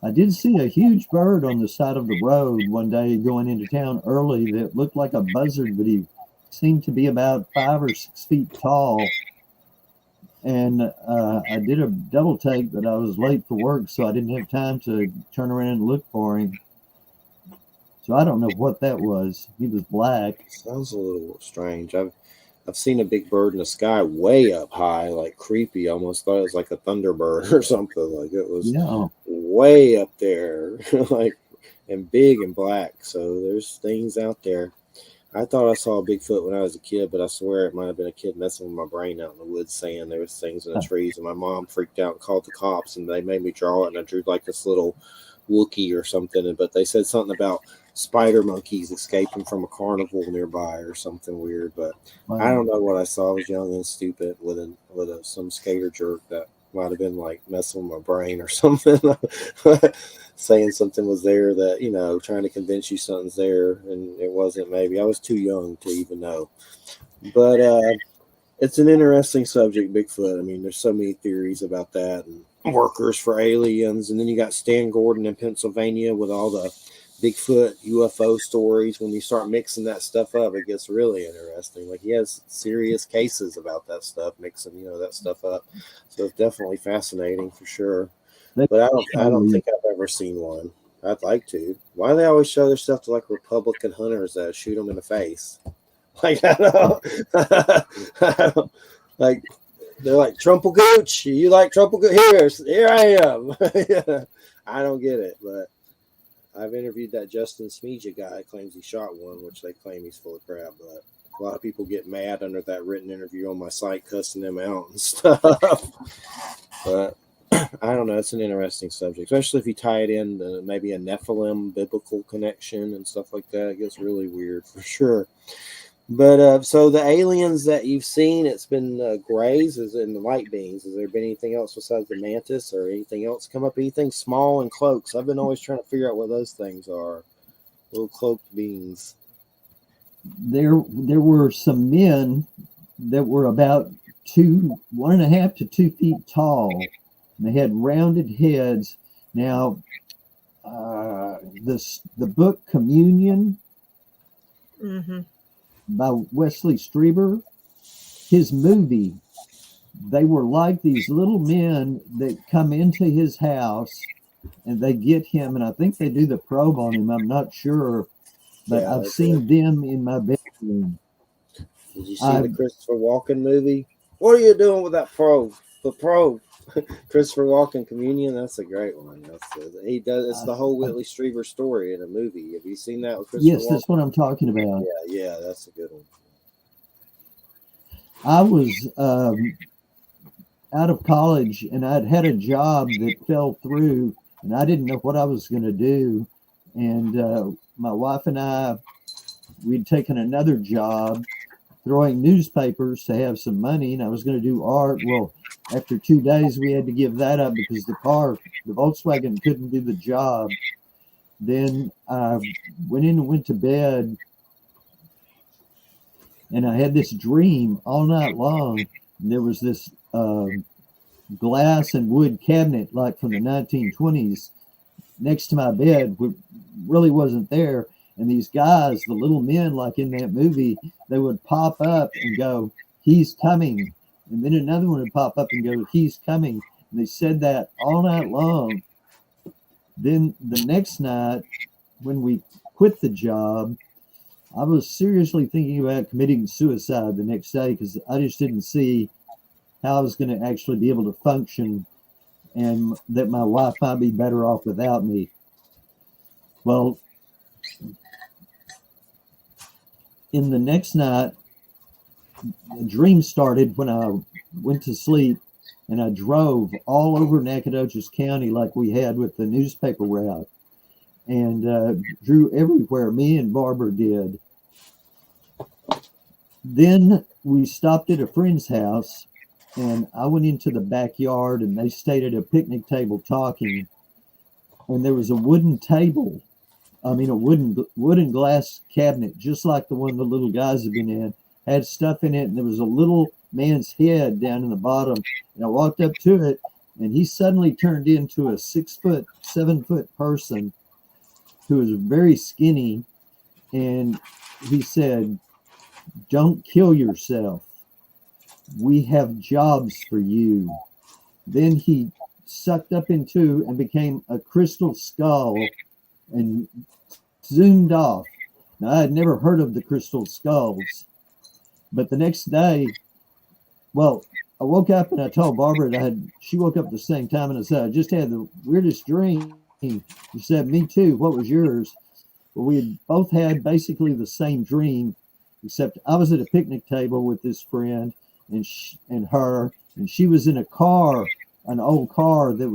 Speaker 3: I did see a huge bird on the side of the road one day going into town early that looked like a buzzard, but he seemed to be about 5 or 6 feet tall. And I did a double take, but I was late for work, so I didn't have time to turn around and look for him. So I don't know what that was. He was black.
Speaker 1: Sounds a little strange. I've seen a big bird in the sky way up high, like creepy. Almost thought it was like a thunderbird or something. Like it was
Speaker 3: Yeah.
Speaker 1: way up there, like and big and black. So there's things out there. I thought I saw a Bigfoot when I was a kid, but I swear it might have been a kid messing with my brain out in the woods, saying there was things in the trees. And my mom freaked out and called the cops, and they made me draw it. And I drew like this little Wookiee or something. But they said something about spider monkeys escaping from a carnival nearby or something weird. But I don't know what I saw. I was young and stupid with some skater jerk that might have been like messing with my brain or something, saying something was there that, trying to convince you something's there and it wasn't. Maybe I was too young to even know. But it's an interesting subject, Bigfoot. I mean, there's so many theories about that and workers for aliens. And then you got Stan Gordon in Pennsylvania with all the Bigfoot UFO stories. When you start mixing that stuff up, it gets really interesting. Like he has serious cases about that stuff, mixing that stuff up. So it's definitely fascinating for sure. But I don't think I've ever seen one. I'd like to. Why do they always show their stuff to like Republican hunters that shoot them in the face? Like I don't like they're like Trumpelgooch. You like Trumpelgooch? Here I am. I don't get it, but I've interviewed that Justin Smeja guy. Claims he shot one, which they claim he's full of crap. But a lot of people get mad under that written interview on my site, cussing them out and stuff. But I don't know. It's an interesting subject, especially if you tie it in to maybe a Nephilim biblical connection and stuff like that. It gets really weird for sure. But so the aliens that you've seen, it's been grays, is in the light beings. Has there been anything else besides the mantis or anything else come up? Anything small and cloaks? I've been always trying to figure out what those things are. Little cloaked beings.
Speaker 3: There were some men that were about 1.5 to 2 feet tall. And they had rounded heads. Now, the book Communion.
Speaker 2: Mm-hmm.
Speaker 3: By Wesley Strieber, his movie, they were like these little men that come into his house and they get him, and I think they do the probe on him, I'm not sure, but
Speaker 1: Yeah,
Speaker 3: I've seen them in my bedroom.
Speaker 1: Did you see the Christopher Walken movie? What are you doing with that probe? The probe. Christopher Walken Communion, that's a great one. He does. It's the whole Whitley Strieber story in a movie. Have you seen that with Christopher
Speaker 3: Yes, that's what I'm talking about.
Speaker 1: Yeah, that's a good one.
Speaker 3: I was out of college and I'd had a job that fell through and I didn't know what I was going to do. And my wife and I, we'd taken another job throwing newspapers to have some money, and I was going to do art. Well, after 2 days, we had to give that up because the Volkswagen couldn't do the job. Then I went to bed, and I had this dream all night long. There was this glass and wood cabinet, like from the 1920s, next to my bed, which really wasn't there. And these guys, the little men, like in that movie, they would pop up and go, "He's coming." And then another one would pop up and go, "He's coming." And they said that all night long. Then the next night, when we quit the job, I was seriously thinking about committing suicide the next day because I just didn't see how I was going to actually be able to function and that my wife might be better off without me. Well, in the next night, the dream started when I went to sleep and I drove all over Nacogdoches County like we had with the newspaper route and drew everywhere. Me and Barbara did. Then we stopped at a friend's house, and I went into the backyard, and they stayed at a picnic table talking, and there was a wooden table. I mean, a wooden glass cabinet, just like the one the little guys have been in, had stuff in it, and there was a little man's head down in the bottom. And I walked up to it, and he suddenly turned into a 6 foot, 7 foot person who was very skinny. And he said, "Don't kill yourself. We have jobs for you." Then he sucked up into and became a crystal skull and zoomed off. Now, I had never heard of the crystal skulls, but the next day, well, I woke up and I told Barbara that she woke up at the same time, and I said, "I just had the weirdest dream." She said, "Me too. What was yours?" Well, we had both had basically the same dream, except I was at a picnic table with this friend and she was in a car, an old car that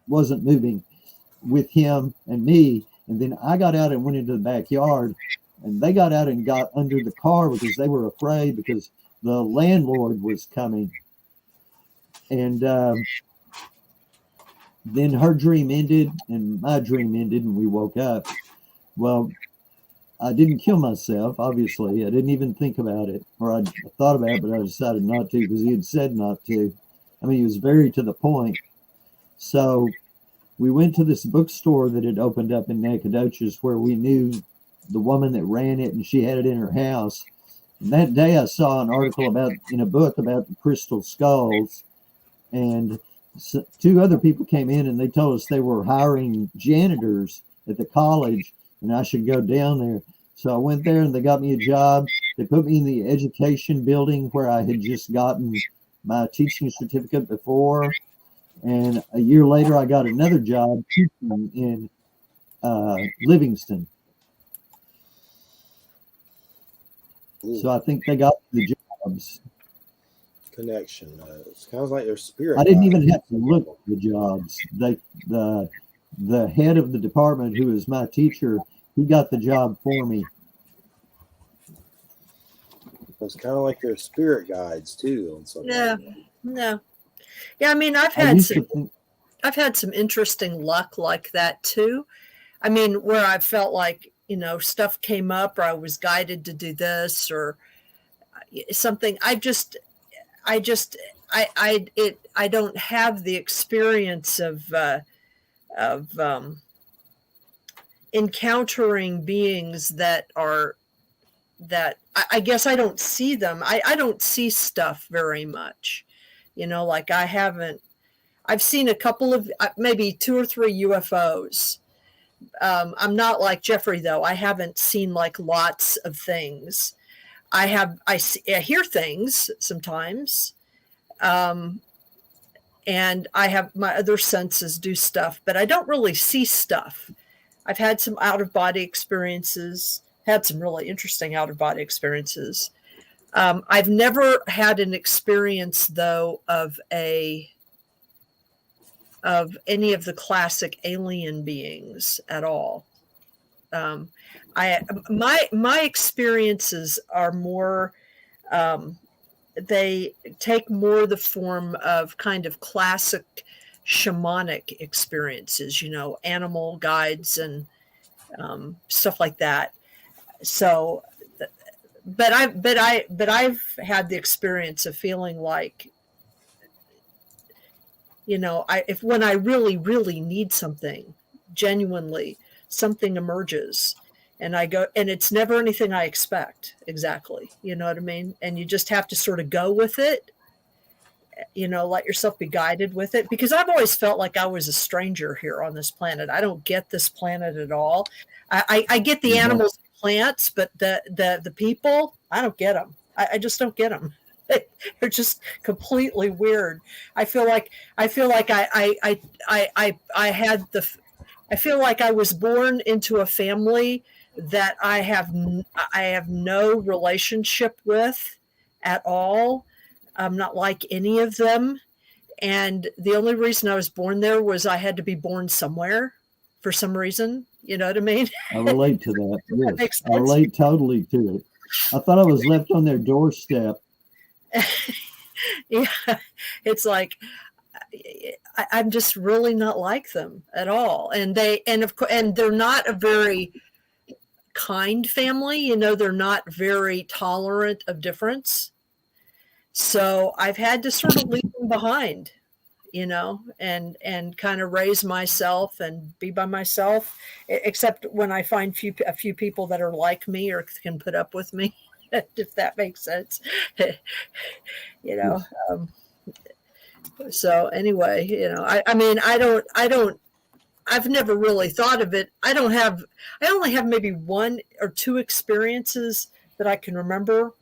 Speaker 3: wasn't moving, with him and me. And then I got out and went into the backyard, and they got out and got under the car because they were afraid because the landlord was coming. And then her dream ended and my dream ended, and we woke up. Well, I didn't kill myself, obviously. I didn't even think about it, or I thought about it, but I decided not to because he had said not to. I mean, he was very to the point. So we went to this bookstore that had opened up in Nacogdoches where we knew the woman that ran it, and she had it in her house. And that day I saw an article in a book about the crystal skulls, and two other people came in and they told us they were hiring janitors at the college and I should go down there. So I went there and they got me a job. They put me in the education building where I had just gotten my teaching certificate before. And a year later, I got another job teaching in Livingston.
Speaker 1: Ooh.
Speaker 3: So I think they got the jobs.
Speaker 1: Connection. It sounds like their spirit.
Speaker 3: I didn't even have to look at the jobs. The head of the department, who is my teacher, he got the job for me.
Speaker 2: It's
Speaker 1: kind of like their spirit guides too. On some
Speaker 2: level. Yeah. I mean, I've had some interesting luck like that too. I mean, where I felt like, stuff came up, or I was guided to do this or something. I don't have the experience of encountering beings that I guess I don't see them. I don't see stuff very much, like I've seen a couple of, maybe 2 or 3 UFOs. I'm not like Jeffrey though. I haven't seen like lots of things. I hear things sometimes. And I have my other senses do stuff, but I don't really see stuff. I've had some out-of-body experiences, had some really interesting out-of-body experiences. I've never had an experience though of any of the classic alien beings at all. My experiences are more, they take more the form of kind of classic shamanic experiences, animal guides and stuff like that. So, but I've had the experience of feeling like, if when I really, really need something, genuinely, something emerges. And I go, and it's never anything I expect exactly. You know what I mean? And you just have to sort of go with it, let yourself be guided with it. Because I've always felt like I was a stranger here on this planet. I don't get this planet at all. I get the animals and plants, but the people, I don't get them. I just don't get them. They're just completely weird. I feel like I feel like I was born into a family that I have no relationship with at all. I'm not like any of them. And the only reason I was born there was I had to be born somewhere for some reason. You know what I mean?
Speaker 3: I relate to that. Yes, I relate totally to it. I thought I was left on their doorstep.
Speaker 2: Yeah, it's like I'm just really not like them at all, and they're not a very kind family. You know, they're not very tolerant of difference. So I've had to sort of leave them behind, you know, and kind of raise myself and be by myself, except when I find a few people that are like me or can put up with me, if that makes sense. You know. So anyway, you know, I mean, I've never really thought of it. I only have maybe one or two experiences that I can remember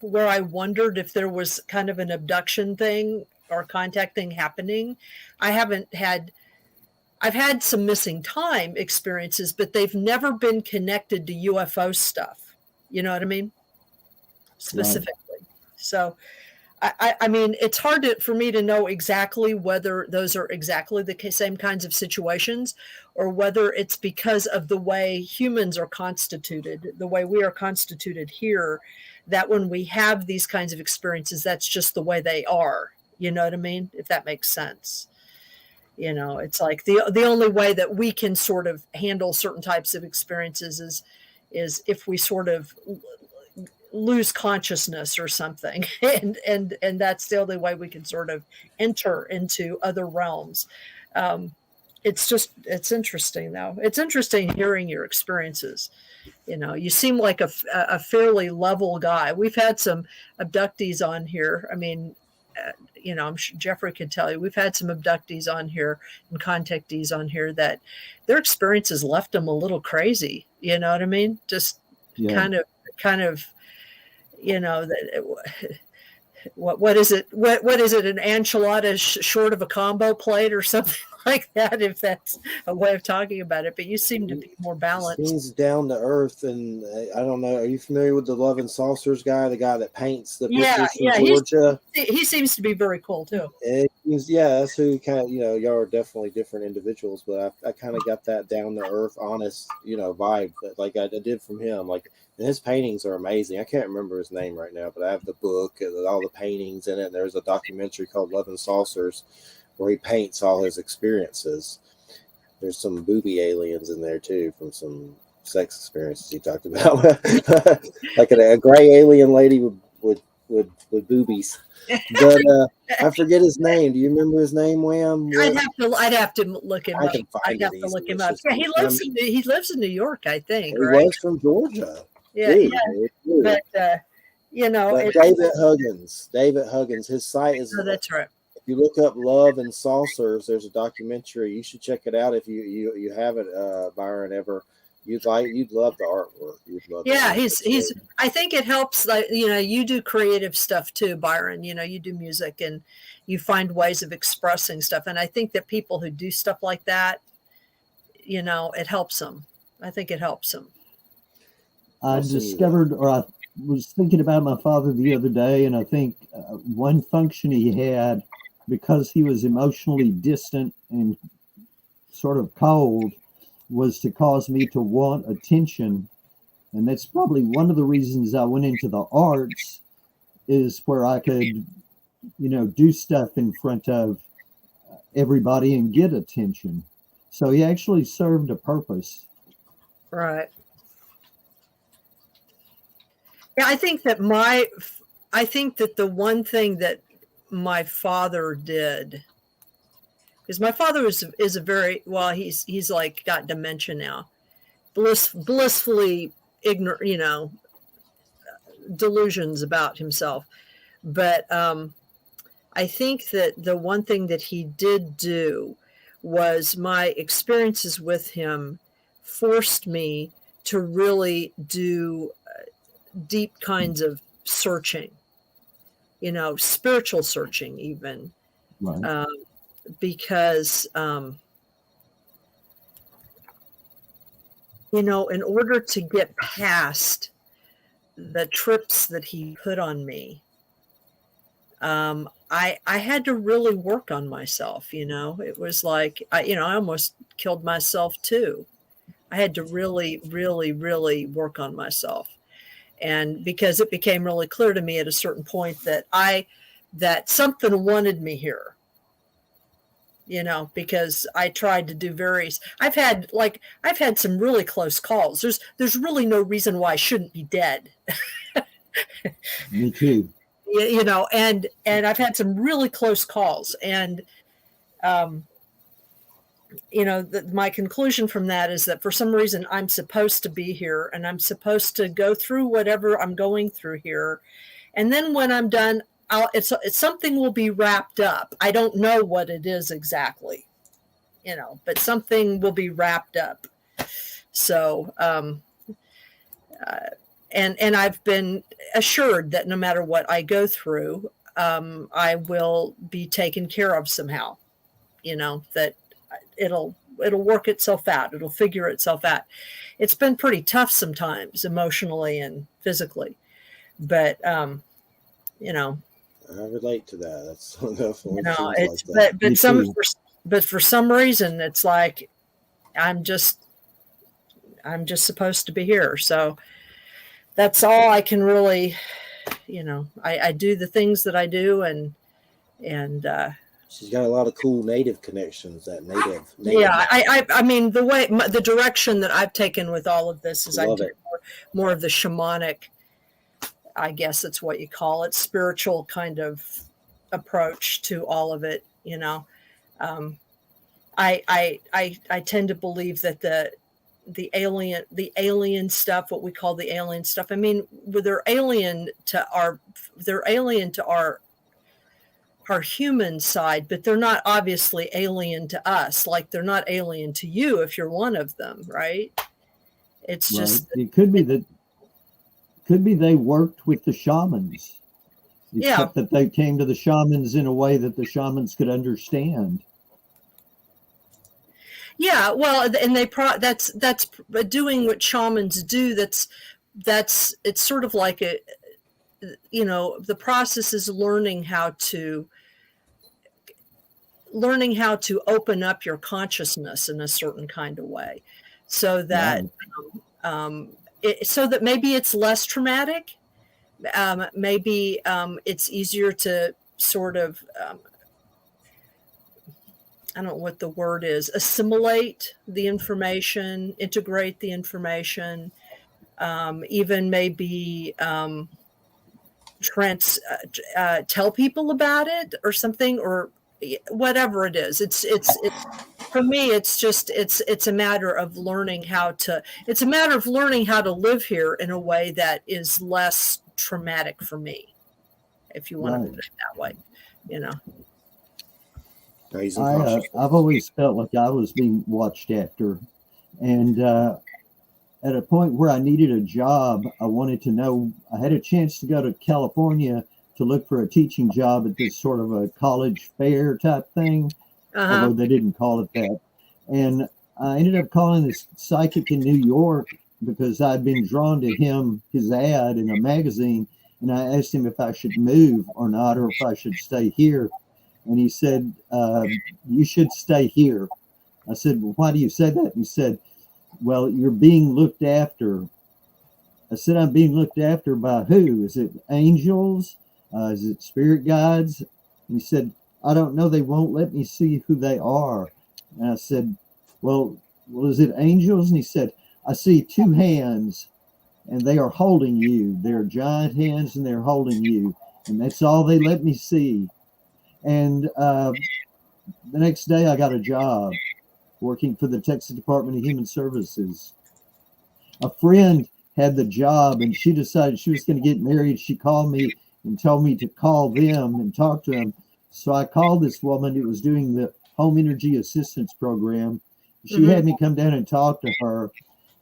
Speaker 2: where I wondered if there was kind of an abduction thing or contact thing happening. I've had some missing time experiences, but they've never been connected to UFO stuff. You know what I mean? Specifically. Right. So, I mean, it's hard for me to know exactly whether those are exactly the same kinds of situations or whether it's because of the way humans are constituted, the way we are constituted here, that when we have these kinds of experiences, that's just the way they are. You know what I mean? If that makes sense. You know, it's like the only way that we can sort of handle certain types of experiences is if we sort of lose consciousness or something, and that's the only way we can sort of enter into other realms. It's interesting though. It's interesting hearing your experiences. You know, you seem like a fairly level guy. We've had some abductees on here. I mean, you know, I'm sure Jeffrey could tell you, we've had some abductees on here and contactees on here that their experiences left them a little crazy. You know what I mean? Just kind of, you know, that what is it? What is it? An enchilada short of a combo plate or something like that, if that's a way of talking about it. But you seem to be more balanced.
Speaker 1: Seems down to earth, and I don't know. Are you familiar with the Love and Saucers guy, the guy that paints the pictures from Georgia?
Speaker 2: He seems to be very cool too.
Speaker 1: That's who kind of, you know, y'all are definitely different individuals, but I kind of got that down to earth, honest, you know, vibe that like I did from him. Like, and his paintings are amazing. I can't remember his name right now, but I have the book and all the paintings in it. And there's a documentary called Love and Saucers where he paints all his experiences. There's some booby aliens in there too from some sex experiences he talked about, like a gray alien lady with boobies. But I forget his name. Do you remember his name, Wham?
Speaker 2: I'd have to look him up. I'd have to look him up. Yeah, he lives in New York, I think.
Speaker 1: He was from Georgia.
Speaker 2: Yeah, dude. But you know,
Speaker 1: David Huggins. His site is.
Speaker 2: Oh, that's right.
Speaker 1: If you look up Love and Saucers, there's a documentary. You should check it out if you haven't, Byron, ever. You'd love the artwork.
Speaker 2: He's. I think it helps. Like, you know, you do creative stuff too, Byron. You know, you do music and you find ways of expressing stuff. And I think that people who do stuff like that, you know, it helps them. I think it helps them.
Speaker 3: I was thinking about my father the other day, and I think one function he had, because he was emotionally distant and sort of cold, was to cause me to want attention. And that's probably one of the reasons I went into the arts, is where I could, you know, do stuff in front of everybody and get attention. So he actually served a purpose.
Speaker 2: Right. Yeah, I think that the one thing that my father did, because my father is a very, well, he's like got dementia now, blissfully ignorant, you know, delusions about himself. But I think that the one thing that he did do was my experiences with him forced me to really do deep kinds of searching, you know, spiritual searching even.
Speaker 3: Right.
Speaker 2: Because, you know, in order to get past the trips that he put on me, I had to really work on myself. You know, it was like, I almost killed myself too. I had to really, really, really work on myself. And because it became really clear to me at a certain point that something wanted me here, because I tried to do I've had some really close calls. There's really no reason why I shouldn't be dead.
Speaker 3: Me too.
Speaker 2: And I've had some really close calls, and my conclusion from that is that for some reason I'm supposed to be here, and I'm supposed to go through whatever I'm going through here, and then when I'm done, it's something will be wrapped up. I don't know what it is exactly, but something will be wrapped up. So, and I've been assured that no matter what I go through, I will be taken care of somehow. That it'll work itself out. It'll figure itself out. It's been pretty tough sometimes, emotionally and physically, but
Speaker 1: I relate to that. That's definitely
Speaker 2: it's
Speaker 1: like that.
Speaker 2: but for some reason it's like I'm just supposed to be here. So that's all I can really, I do the things that I do, and
Speaker 1: she's got a lot of cool native connections. That native.
Speaker 2: Yeah, I mean the direction that I've taken with all of this is I do more of the shamanic, I guess that's what you call it, spiritual kind of approach to all of it. I tend to believe that the alien stuff, what we call the alien stuff, I mean, they're alien to our human side, but they're not obviously alien to us. Like they're not alien to you if you're one of them, right? It's just
Speaker 3: it could be they worked with the shamans, except that they came to the shamans in a way that the shamans could understand.
Speaker 2: Yeah, well, and that's doing what shamans do. It's sort of like the process is learning how to open up your consciousness in a certain kind of way, so that so that maybe it's less traumatic. Maybe it's easier to sort of I don't know what the word is, assimilate the information, integrate the information, even maybe tell people about it or something, or whatever it is. It's for me, it's a matter of learning how to live here in a way that is less traumatic for me, if you want to put it that way,
Speaker 3: I've always felt like I was being watched after, and at a point where I needed a job, I wanted to know. I had a chance to go to California to look for a teaching job at this sort of a college fair type thing, although they didn't call it that. And I ended up calling this psychic in New York because I'd been drawn to his ad in a magazine, and I asked him if I should move or not, or if I should stay here. And he said, you should stay here. I said, well, why do you say that? He said, well, you're being looked after. I said, I'm being looked after by who? Is it angels? Is it spirit guides? And he said, I don't know. They won't let me see who they are. And I said, well, is it angels? And he said, I see two hands, and they are holding you. They're giant hands, and they're holding you. And that's all they let me see. And the next day I got a job working for the Texas Department of Human Services. A friend had the job, and she decided she was going to get married. She called me and told me to call them and talk to them. So I called this woman who was doing the home energy assistance program. She had me come down and talk to her.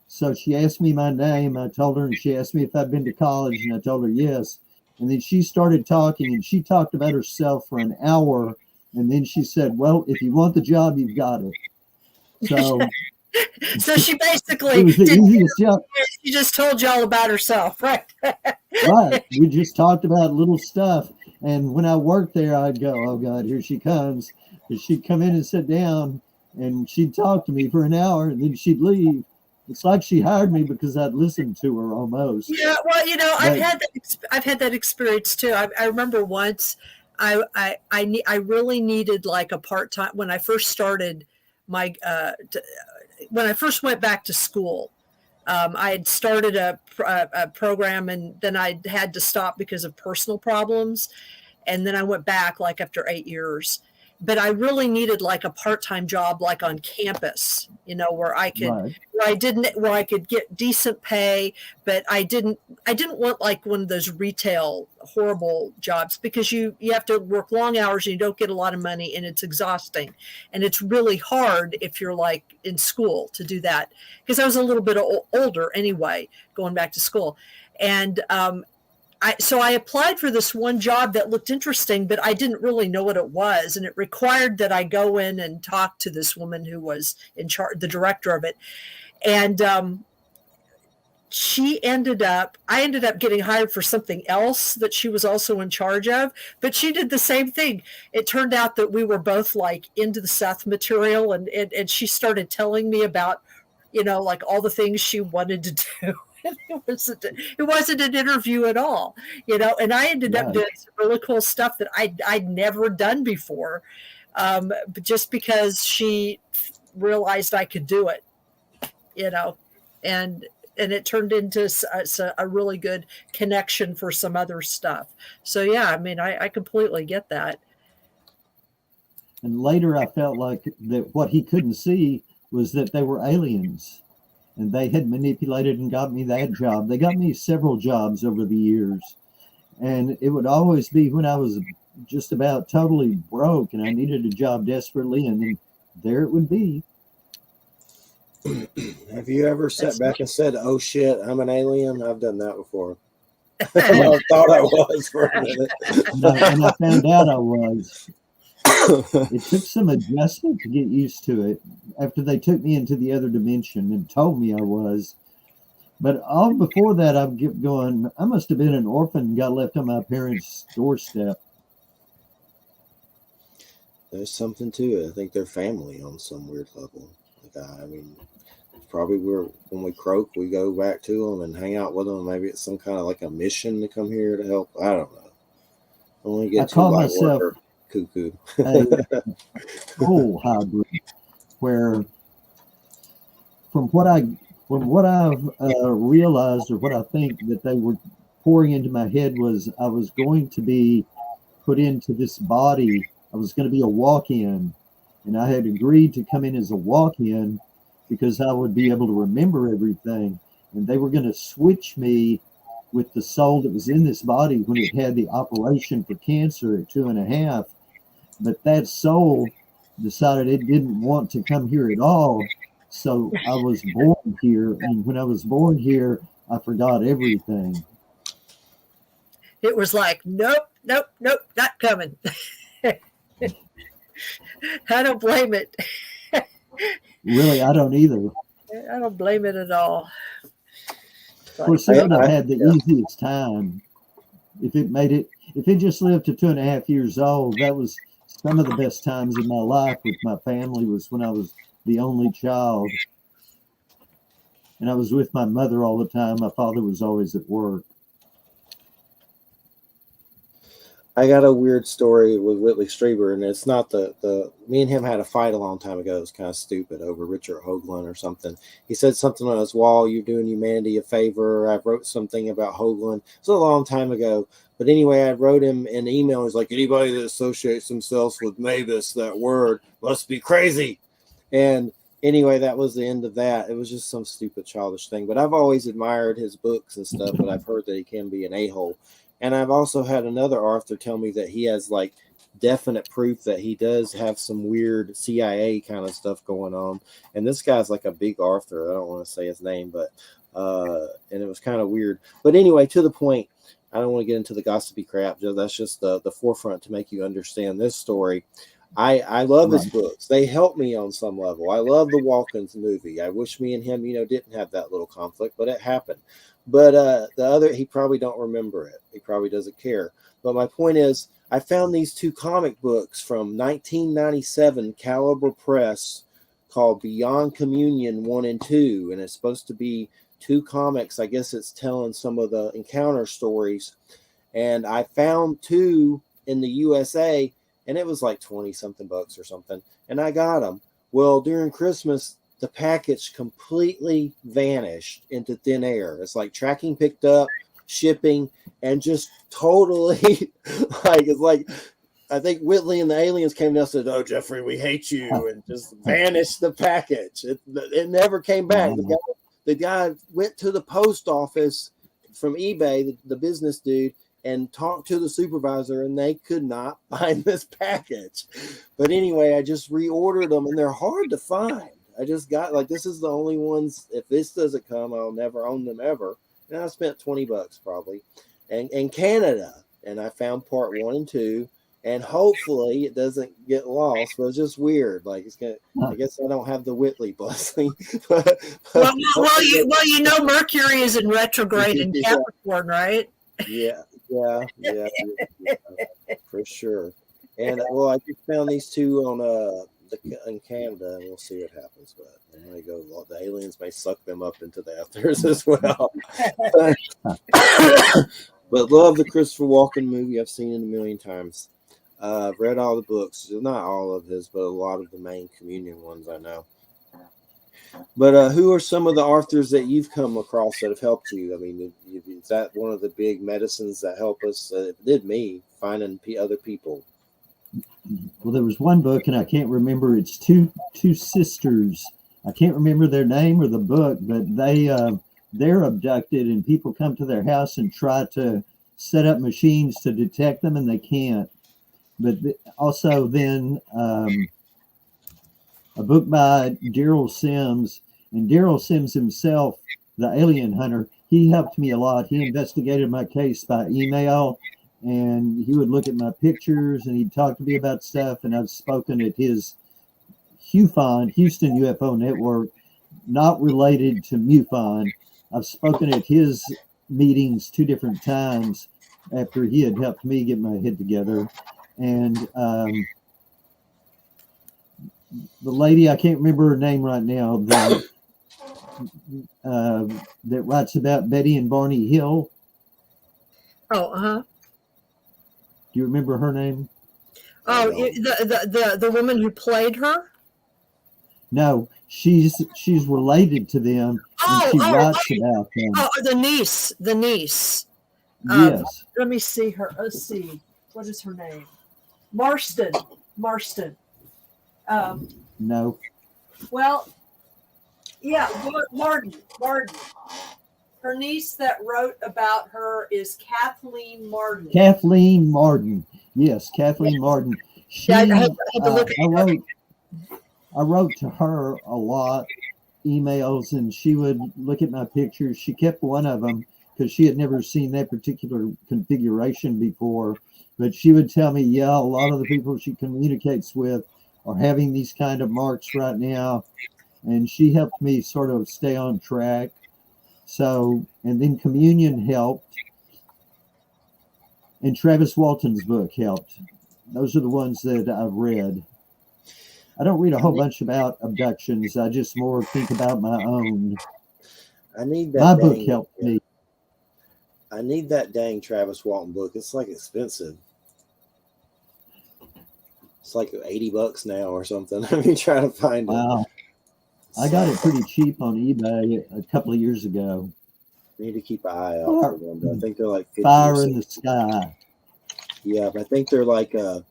Speaker 3: So she asked me my name. I told her, and she asked me if I'd been to college, and I told her yes. And then she started talking, and she talked about herself for an hour. And then she said, well, if you want the job, you've got it. So,
Speaker 2: so she basically she just told you all about herself, right?
Speaker 3: Right. We just talked about little stuff. And when I worked there, I'd go, oh, God, here she comes. And she'd come in and sit down, and she'd talk to me for an hour, and then she'd leave. It's like she hired me because I'd listened to her almost.
Speaker 2: Yeah, well, I've
Speaker 3: But
Speaker 2: had I've had that experience too. I remember once I really needed like a part-time when I first started my when I first went back to school. I had started a program, and then I had to stop because of personal problems, and then I went back like after 8 years. But I really needed like a part-time job, like on campus, where
Speaker 3: right,
Speaker 2: where I could get decent pay, but I didn't want like one of those retail horrible jobs, because you have to work long hours and you don't get a lot of money, and it's exhausting, and it's really hard if you're like in school to do that, because I was a little bit older anyway, going back to school, and so I applied for this one job that looked interesting, but I didn't really know what it was. And it required that I go in and talk to this woman who was in charge, the director of it. And I ended up getting hired for something else that she was also in charge of, but she did the same thing. It turned out that we were both like into the Seth material, and she started telling me about, like all the things she wanted to do. It wasn't an interview at all, and I ended up
Speaker 3: right.
Speaker 2: doing some really cool stuff that I'd never done before, but just because she realized I could do it, and it turned into a really good connection for some other stuff. So yeah, I mean, I completely get that.
Speaker 3: And later I felt like that what he couldn't see was that they were aliens. And they had manipulated and got me that job. They got me several jobs over the years. And it would always be when I was just about totally broke and I needed a job desperately. And then there it would be.
Speaker 1: Have you ever sat
Speaker 2: That's
Speaker 1: back and said, "Oh shit, I'm an alien"? I've done that before. I thought I was for a minute.
Speaker 3: And I found out I was. It took some adjustment to get used to it after they took me into the other dimension and told me I was. But all before that, I kept going, I must have been an orphan and got left on my parents' doorstep.
Speaker 1: There's something to it. I think they're family on some weird level. Like, I mean, probably when we croak, we go back to them and hang out with them. Maybe it's some kind of like a mission to come here to help. I don't know. I want to get
Speaker 3: I call
Speaker 1: light
Speaker 3: myself
Speaker 1: worker. Cuckoo.
Speaker 3: a soul hybrid, where from what I've realized, or what I think that they were pouring into my head, was I was going to be put into this body. I was going to be a walk-in, and I had agreed to come in as a walk-in because I would be able to remember everything, and they were going to switch me with the soul that was in this body when it had the operation for cancer at 2.5. But that soul decided it didn't want to come here at all. So I was born here. And when I was born here, I forgot everything.
Speaker 2: It was like, nope, not coming. I don't blame it.
Speaker 3: Really, I don't either.
Speaker 2: I don't blame it at all.
Speaker 3: Of course, it would have had the easiest time if it just lived to 2.5 years old. That was some of the best times in my life with my family, was when I was the only child. And I was with my mother all the time. My father was always at work.
Speaker 1: I got a weird story with Whitley Strieber, and it's not the me and him had a fight a long time ago. It was kind of stupid over Richard Hoagland or something. He said something on his wall, "You're doing humanity a favor." I wrote something about Hoagland. It's a long time ago. But anyway, I wrote him an email. He's like, "Anybody that associates themselves with Mabus, that word, must be crazy." And anyway, that was the end of that. It was just some stupid childish thing. But I've always admired his books and stuff, but I've heard that he can be an a-hole. And I've also had another author tell me that he has like definite proof that he does have some weird CIA kind of stuff going on. And this guy's like a big author. I don't want to say his name, but and it was kind of weird. But anyway, to the point, I don't want to get into the gossipy crap. That's just the forefront to make you understand this story. I love his books. They help me on some level. I love the Walkins movie. I wish me and him, didn't have that little conflict, but it happened. But the other, he probably don't remember it. He probably doesn't care. But my point is, I found these two comic books from 1997, Caliber Press, called Beyond Communion 1 and 2, and it's supposed to be 2 comics. I guess it's telling some of the encounter stories. And I found 2 in the USA, and it was like 20 something bucks or something, and I got them. Well, during Christmas, the package completely vanished into thin air. It's like tracking picked up, shipping, and just totally it's like I think Whitley and the aliens came down and said, "Oh, Jeffrey, we hate you," and just vanished the package. It never came back. The guy went to the post office from eBay, the business dude, and talked to the supervisor, and they could not find this package. But anyway, I just reordered them, and they're hard to find. I just got this is the only ones. If this doesn't come, I'll never own them ever. And I spent $20 probably, and Canada, and I found part 1 and 2, and hopefully it doesn't get lost. But it's just weird. It's gonna. I guess I don't have the Whitley blessing.
Speaker 2: well, you know, Mercury is in retrograde in Capricorn, right?
Speaker 1: Yeah, for sure. And well, I just found these 2 on in Canada, and we'll see what happens. But they go, the aliens may suck them up into the ethers as well. But love the Christopher Walken movie. I've seen it a million times. I've read all the books, not all of his, but a lot of the main communion ones I know. But who are some of the authors that you've come across that have helped you? I mean, is that one of the big medicines that help us? It did me, finding other people.
Speaker 3: Well, there was one book, and I can't remember. It's two sisters. I can't remember their name or the book, but they're abducted, and people come to their house and try to set up machines to detect them, and they can't. But also then a book by Daryl Sims, and Daryl Sims himself, the alien hunter, he helped me a lot. He investigated my case by email, and he would look at my pictures, and he'd talk to me about stuff. And I've spoken at his HUFON, Houston UFO Network, not related to MUFON. I've spoken at his meetings 2 different times after he had helped me get my head together. And the lady, I can't remember her name right now, that writes about Betty and Barney Hill.
Speaker 2: Oh,
Speaker 3: Do you remember her name?
Speaker 2: Oh, the woman who played her?
Speaker 3: No, she's related to them, and she writes about them.
Speaker 2: Oh, the niece.
Speaker 3: Yes.
Speaker 2: Let me see her. Let's see. What is her name? Marston.
Speaker 3: No.
Speaker 2: Well, yeah, Martin. Her niece that wrote about her is Kathleen Martin.
Speaker 3: Kathleen Martin. Yes, Kathleen Martin. She,
Speaker 2: I had to look at
Speaker 3: I wrote to her a lot, emails, and she would look at my pictures. She kept one of them because she had never seen that particular configuration before. But she would tell me, yeah, a lot of the people she communicates with are having these kind of marks right now. And she helped me sort of stay on track. So, and then Communion helped. And Travis Walton's book helped. Those are the ones that I've read. I don't read a whole bunch about abductions. I just more think about my own.
Speaker 1: I need that.
Speaker 3: My book helped me.
Speaker 1: I need that dang Travis Walton book. It's like expensive. It's like $80 now or something. I've been trying to find it.
Speaker 3: Wow. I got it pretty cheap on eBay a couple of years ago.
Speaker 1: I need to keep an eye out for them. But I think they're like 50
Speaker 3: Fire in the Sky.
Speaker 1: Yeah, but I think they're like $50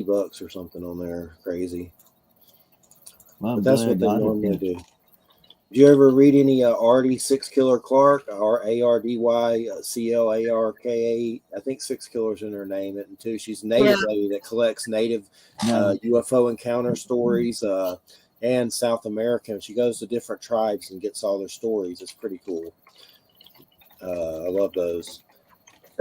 Speaker 1: or something on there. Crazy.
Speaker 3: Well,
Speaker 1: but that's what they normally do. Did you ever read any Ardy Six Killer Clark, Ardy Clarka? I think Six Killer's in her name, and too. She's a native lady that collects native UFO encounter stories and South American. She goes to different tribes and gets all their stories. It's pretty cool. I love those.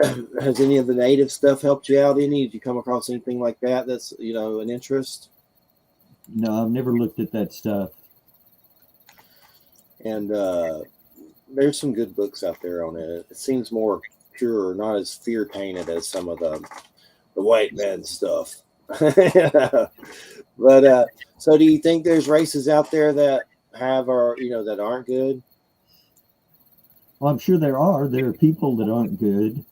Speaker 1: Has any of the native stuff helped you out? Did you come across anything like that that's an interest?
Speaker 3: No, I've never looked at that stuff.
Speaker 1: And there's some good books out there on it. It seems more pure, not as fear tainted as some of the white man stuff. But so do you think there's races out there that have or that aren't good?
Speaker 3: Well, I'm sure there are. There are people that aren't good.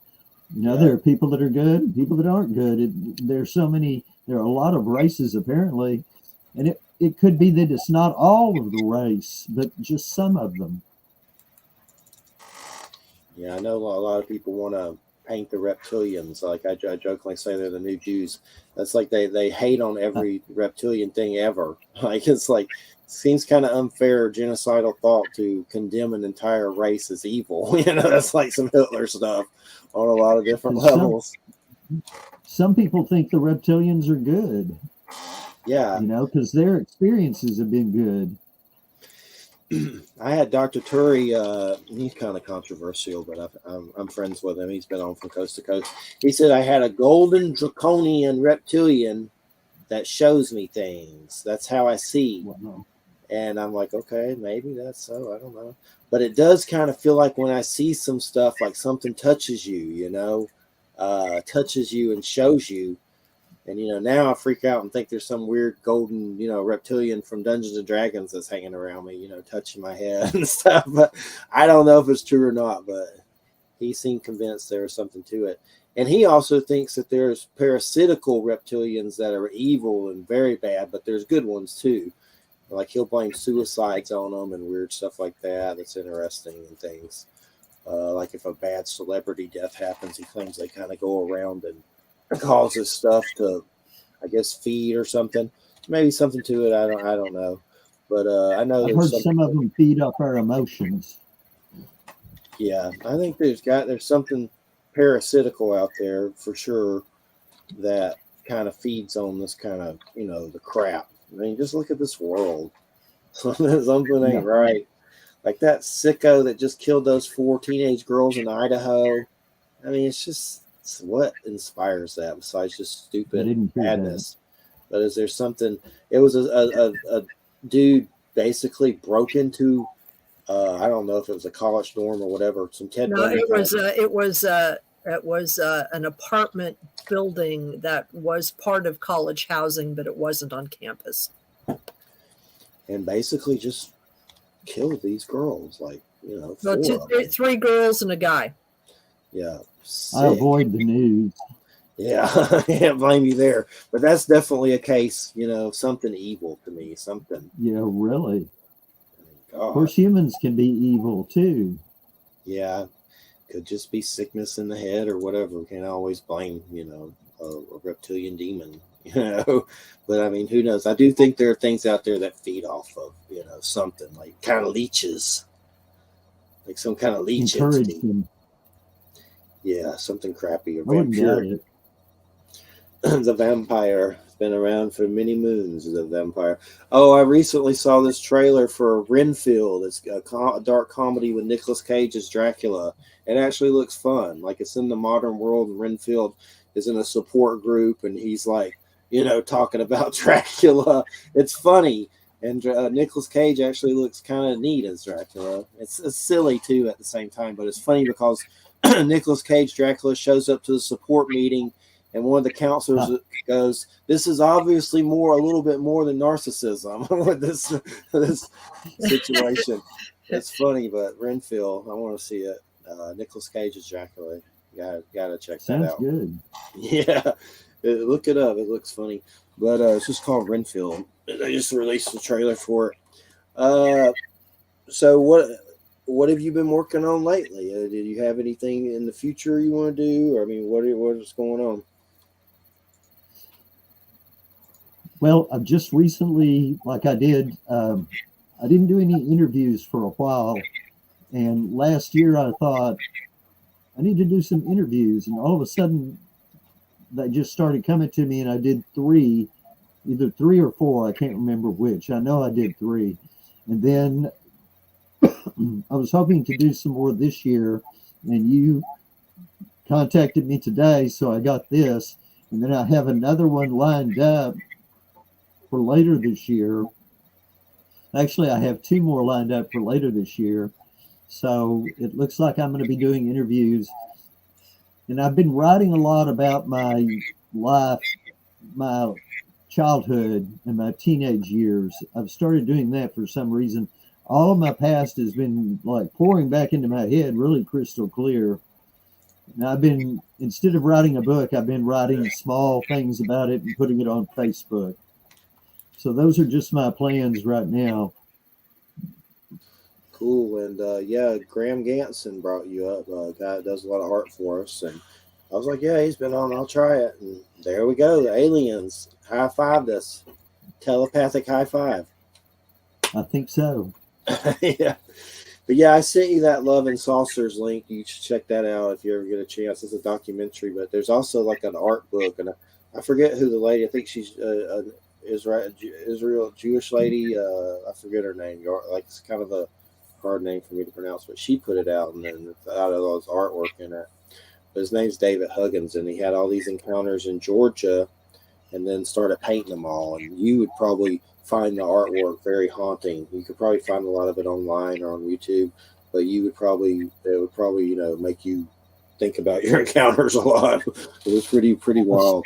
Speaker 1: Yeah.
Speaker 3: There are people that are good, people that aren't good. There's so many. There are a lot of races apparently, and it could be that it's not all of the race, but just some of them.
Speaker 1: Yeah, I know a lot of people want to paint the reptilians. Like I jokingly say, they're the new Jews. That's like they hate on
Speaker 3: Uh,
Speaker 1: every reptilian thing ever. Like it's like seems kind of unfair, genocidal thought to condemn an entire race as evil. That's like some Hitler stuff on a lot of different
Speaker 3: and some
Speaker 1: levels.
Speaker 3: some people think the reptilians are good,
Speaker 1: Yeah,
Speaker 3: because their experiences have been good.
Speaker 1: I had Dr. Turi. He's kind of controversial, but I'm friends with him. He's been on from coast to coast. He said I had a golden draconian reptilian that shows me things. That's how I see.
Speaker 3: Well,
Speaker 1: And I'm like, okay, maybe that's so. I don't know. But it does kind of feel like when I see some stuff, like something touches you, touches you and shows you. And, now I freak out and think there's some weird golden, reptilian from Dungeons and Dragons that's hanging around me, touching my head and stuff. But I don't know if it's true or not, but he seemed convinced there was something to it. And he also thinks that there's parasitical reptilians that are evil and very bad, but there's good ones too. Like he'll blame suicides on them and weird stuff like that. That's interesting and things. Like if a bad celebrity death happens, he claims they kind of go around and causes stuff to, I guess, feed or something. Maybe something to it. I don't know. But I know
Speaker 3: I've
Speaker 1: there's
Speaker 3: heard
Speaker 1: something.
Speaker 3: some of them feed off our emotions.
Speaker 1: Yeah, I think there's something parasitical out there for sure that kind of feeds on this kind of the crap. I mean, just look at this world. Something
Speaker 3: Yeah,
Speaker 1: ain't right. Like that sicko that just killed those 4 teenage girls in Idaho. I mean, it's what inspires that besides just
Speaker 3: I
Speaker 1: stupid
Speaker 3: didn't hear that.
Speaker 1: madness. But is there something? It was a dude basically broke into. I don't know if it was a college dorm or whatever. Some Ted
Speaker 2: No,
Speaker 1: Bundy.
Speaker 2: it was an apartment building that was part of college housing, but it wasn't on campus.
Speaker 1: And basically just killed these girls, like
Speaker 2: So
Speaker 1: 4 of them.
Speaker 2: 3 girls and a guy.
Speaker 1: Yeah,
Speaker 3: I
Speaker 1: sick.
Speaker 3: avoid the news.
Speaker 1: Yeah, I can't blame you there. But that's definitely a case, something evil to me. Something.
Speaker 3: Yeah, really. Of
Speaker 1: God.
Speaker 3: course, humans can be evil too.
Speaker 1: Yeah, could just be sickness in the head or whatever. Can't always blame, a reptilian demon, But I mean, who knows? I do think there are things out there that feed off of, something like kind of leeches, like some kind of leech
Speaker 3: Encourage
Speaker 1: entity.
Speaker 3: them.
Speaker 1: Yeah, something crappy or
Speaker 3: I wouldn't doubt
Speaker 1: vampiric.
Speaker 3: it.
Speaker 1: The vampire has been around for many moons. The vampire. Oh, I recently saw this trailer for Renfield. It's a dark comedy with Nicolas Cage as Dracula. It actually looks fun. Like it's in the modern world. And Renfield is in a support group, and he's like, talking about Dracula. It's funny, and Nicolas Cage actually looks kind of neat as Dracula. It's silly too at the same time, but it's funny because Nicolas Cage Dracula shows up to the support meeting. And one of the counselors goes, "This is obviously a little bit more than narcissism with this situation." It's funny, but Renfield, I want to see it. Nicolas Cage is Dracula. Gotta check that
Speaker 3: Sounds
Speaker 1: out.
Speaker 3: good.
Speaker 1: Yeah, look it up. It looks funny, but it's just called Renfield. They just released the trailer for it. So what have you been working on lately? Did you have anything in the future you want to do? Or, I mean, what is going on?
Speaker 3: Well, I've just recently, like I didn't do any interviews for a while. And last year I thought I need to do some interviews. And all of a sudden they just started coming to me, and I did 3, either 3 or 4. I can't remember which. I know I did 3. And then I was hoping to do some more this year. And you contacted me today, so I got this. And then I have another one lined up for later this year. Actually, I have 2 more lined up for later this year. So it looks like I'm going to be doing interviews. And I've been writing a lot about my life, my childhood and my teenage years. I've started doing that for some reason. All of my past has been like pouring back into my head, really crystal clear. And I've been, instead of writing a book, I've been writing small things about it and putting it on Facebook. So those are just my plans right now.
Speaker 1: Cool. And yeah, Graham Ganson brought you up. Guy that does a lot of art for us. And I was like, yeah, he's been on. I'll try it. And there we go. The aliens high-fived us. Telepathic high five.
Speaker 3: I think so.
Speaker 1: Yeah. But yeah, I sent you that Love and Saucers link. You should check that out if you ever get a chance. It's a documentary, but there's also like an art book. And I forget who the lady, I think she's an Israel Jewish lady. I forget her name. Like, it's kind of a hard name for me to pronounce, but she put it out, and then out of all his artwork in it. But his name's David Huggins, and he had all these encounters in Georgia and then started painting them all. And you would probably find the artwork very haunting. You could probably find a lot of it online or on YouTube, but it would probably, make you think about your encounters a lot. It was pretty wild.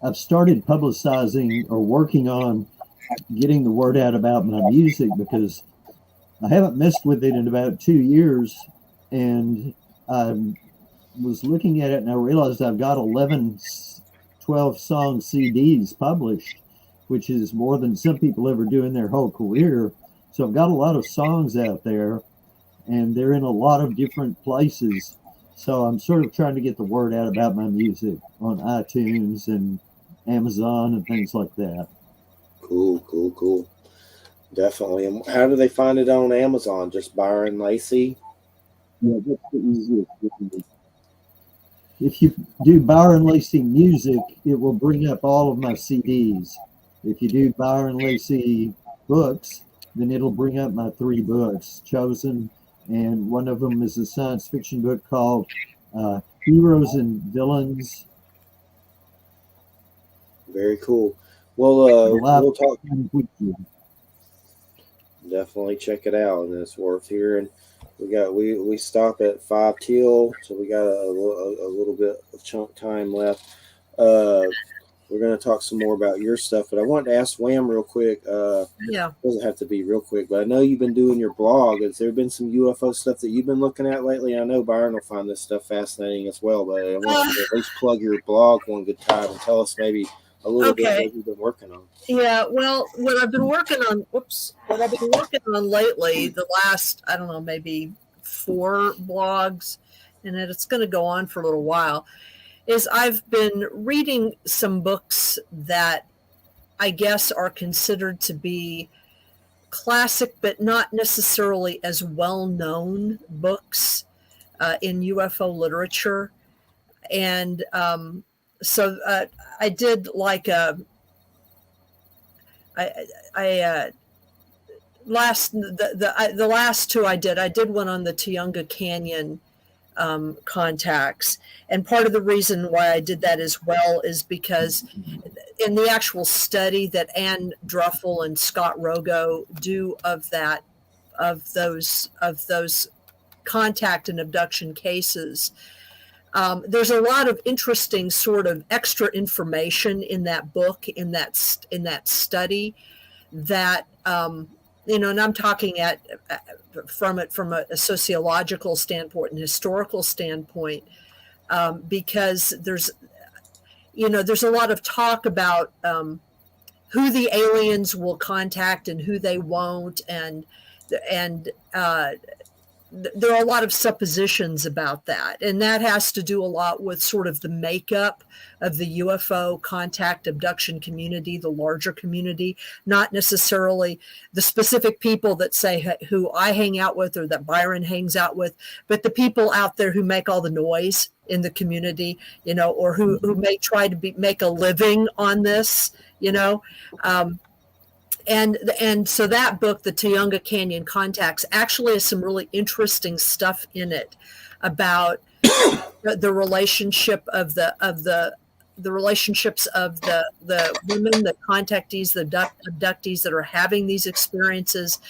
Speaker 3: I've started publicizing or working on getting the word out about my music because I haven't messed with it in about 2 years. And I was looking at it and I realized I've got 11, 12 song CDs published, which is more than some people ever do in their whole career. So I've got a lot of songs out there and they're in a lot of different places. So I'm sort of trying to get the word out about my music on iTunes and Amazon and things like that.
Speaker 1: Cool. Definitely. And how do they find it on Amazon? Just Byron Lacy?
Speaker 3: Yeah, that's the easiest. If you do Byron Lacy music, it will bring up all of my CDs. If you do Byron Lacy books, then it'll bring up my 3 books, Chosen, and one of them is a science fiction book called Heroes and Villains.
Speaker 1: Very cool. Well, we'll talk. Definitely check it out, and it's worth hearing. We stop at 5 till, so we got a little bit of chunk time left. We're going to talk some more about your stuff, but I wanted to ask Wham real quick.
Speaker 2: Yeah,
Speaker 1: it doesn't have to be real quick, but I know you've been doing your blog. Has there been some UFO stuff that you've been looking at lately? I know Byron will find this stuff fascinating as well, but I want you to at least plug your blog one good time and tell us maybe a little bit what you've been working on.
Speaker 2: Yeah, well, what I've been working on lately, the last, I don't know, maybe 4 blogs, and it's going to go on for a little while, is I've been reading some books that I guess are considered to be classic, but not necessarily as well-known books in UFO literature. And so I did like the last 2 I did one on the Tioga Canyon contacts, and part of the reason why I did that as well is because in the actual study that Ann Druffel and Scott Rogo do of those contact and abduction cases, there's a lot of interesting sort of extra information in that book, in that study, that and I'm talking from a sociological standpoint and historical standpoint, because there's a lot of talk about who the aliens will contact and who they won't, and there are a lot of suppositions about that, and that has to do a lot with sort of the makeup of the UFO contact abduction community, the larger community, not necessarily the specific people that say who I hang out with or that Byron hangs out with, but the people out there who make all the noise in the community, or who may try to make a living on this, And so that book, the Tioga Canyon Contacts, actually has some really interesting stuff in it about the relationship of the the relationships of the women, the contactees, the abductees that are having these experiences.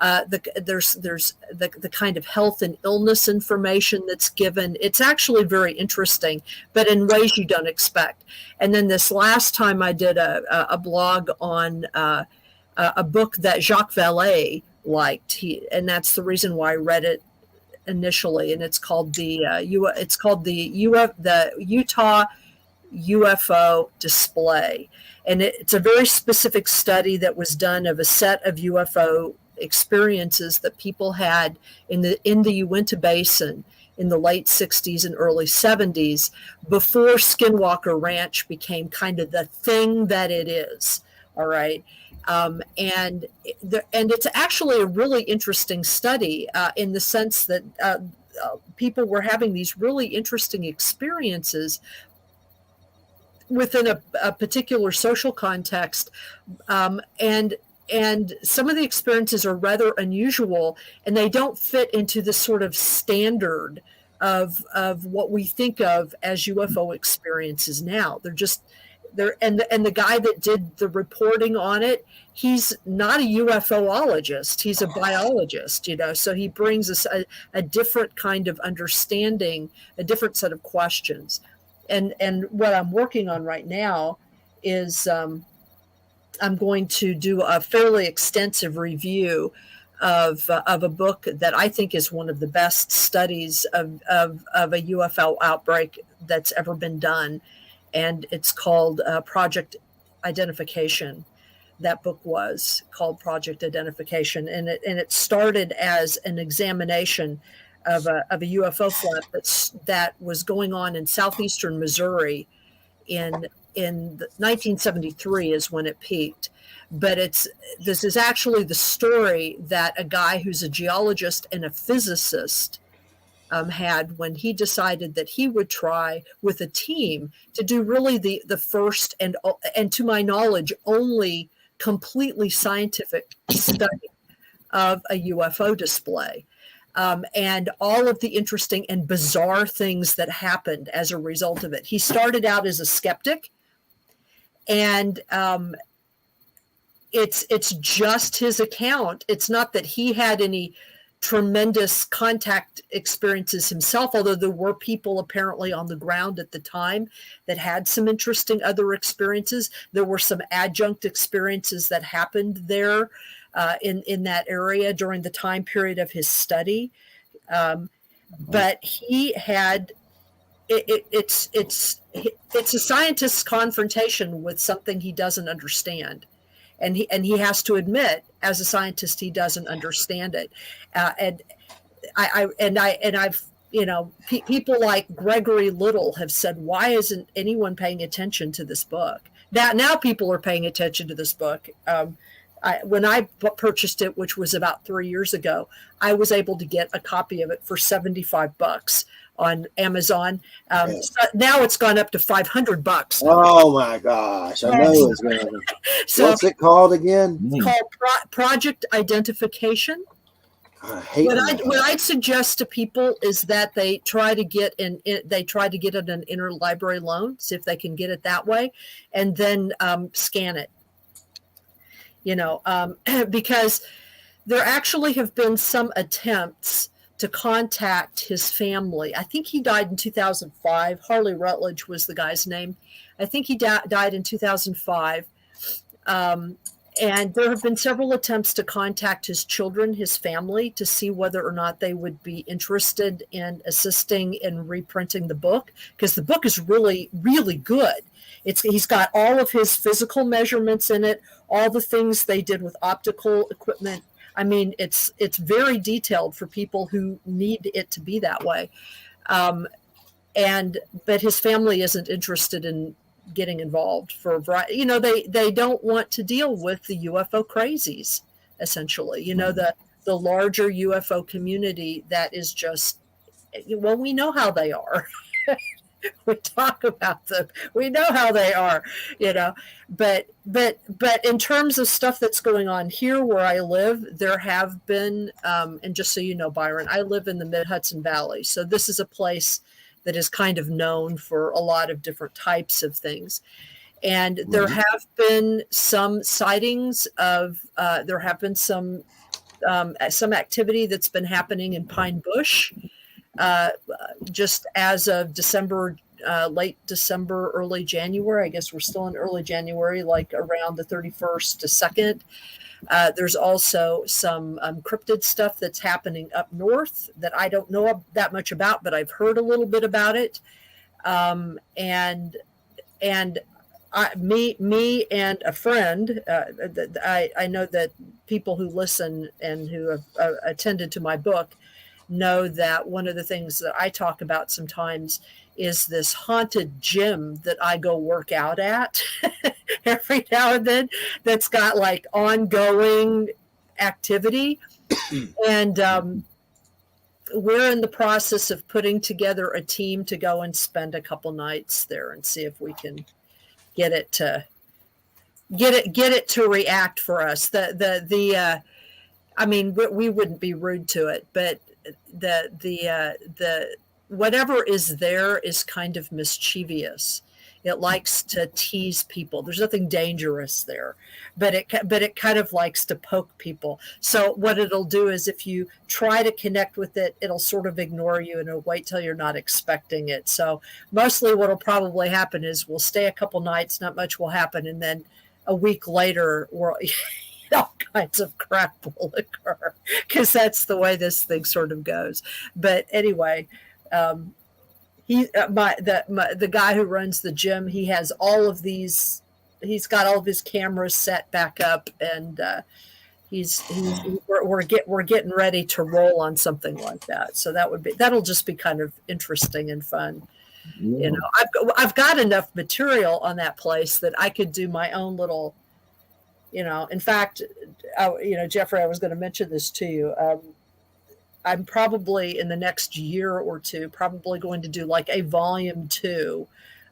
Speaker 2: There's the kind of health and illness information that's given. It's actually very interesting, but in ways you don't expect. And then this last time I did a blog on a book that Jacques Vallée liked, and that's the reason why I read it initially. And it's called the Utah UFO display, and it's a very specific study that was done of a set of UFO experiences that people had in the Uinta Basin in the late 60s and early 70s, before Skinwalker Ranch became kind of the thing that it is. All right. And it's actually a really interesting study in the sense that people were having these really interesting experiences within a particular social context, and some of the experiences are rather unusual, and they don't fit into the sort of standard of what we think of as UFO experiences now. And the guy that did the reporting on it, he's not a UFOologist, he's a biologist, so he brings us a different kind of understanding, a different set of questions. And what I'm working on right now is I'm going to do a fairly extensive review of a book that I think is one of the best studies of a UFO outbreak that's ever been done. And it's called Project Identification. That book was called Project Identification. And it started as an examination of a UFO flight that was going on in southeastern Missouri in 1973 is when it peaked. But this is actually the story that a guy who's a geologist and a physicist had when he decided that he would try with a team to do really the first and to my knowledge only completely scientific study of a UFO display. And all of the interesting and bizarre things that happened as a result of it. He started out as a skeptic, and it's just his account. It's not that he had any tremendous contact experiences himself, although there were people apparently on the ground at the time that had some interesting other experiences. There were some adjunct experiences that happened there in that area during the time period of his study. But he had, it's a scientist's confrontation with something he doesn't understand. And he has to admit, as a scientist, he doesn't understand it. People like Gregory Little have said, why isn't anyone paying attention to this book? Now people are paying attention to this book. When I purchased it, which was about 3 years ago, I was able to get a copy of it for $75 on Amazon. So now it's gone up to $500.
Speaker 1: Oh my gosh! I know it's going to.
Speaker 2: So
Speaker 1: what's it called again?
Speaker 2: It's called Project Identification.
Speaker 1: I hate
Speaker 2: what I'd suggest to people is that they try to get an interlibrary loan, see if they can get it that way, and then scan it. Because there actually have been some attempts to contact his family. I think he died in 2005. Harley Rutledge was the guy's name. I think he died in 2005. And there have been several attempts to contact his children, his family, to see whether or not they would be interested in assisting in reprinting the book, because the book is really, really good. He's got all of his physical measurements in it, all the things they did with optical equipment. I mean, it's very detailed for people who need it to be that way. But his family isn't interested in getting involved for a variety. They don't want to deal with the UFO crazies, essentially. The larger UFO community that is just, well, we know how they are. We talk about them. We know how they are, but in terms of stuff that's going on here where I live, there have been, and just so you know, Byron, I live in the Mid-Hudson Valley. So this is a place that is kind of known for a lot of different types of things. And there have been some sightings of, there have been some activity that's been happening in Pine Bush, just as of December, late December, early January. I guess we're still in early January, like around the 31st to 2nd. There's also some cryptid stuff that's happening up north that I don't know that much about, but I've heard a little bit about it. And me and a friend, I know that people who listen and who have attended to my book know that one of the things that I talk about sometimes is this haunted gym that I go work out at every now and then that's got like ongoing activity. And we're in the process of putting together a team to go and spend a couple nights there and see if we can get it to react for us. I mean, we wouldn't be rude to it, but the whatever is there is kind of mischievous. It likes to tease people. There's nothing dangerous there, but it kind of likes to poke people. So what it'll do is if you try to connect with it, it'll sort of ignore you and it'll wait till you're not expecting it. So mostly what'll probably happen is we'll stay a couple nights, not much will happen, and then a week later all kinds of crap will occur because that's the way this thing sort of goes. But anyway, the guy who runs the gym, he has all of these, he's got all of his cameras set back up, and we're getting ready to roll on something like that. So that'll just be kind of interesting and fun. Yeah. You know, I've got enough material on that place that I could do my own little, you know, in fact, Jeffrey, I was going to mention this to you. I'm probably in the next year or two, probably going to do like a volume 2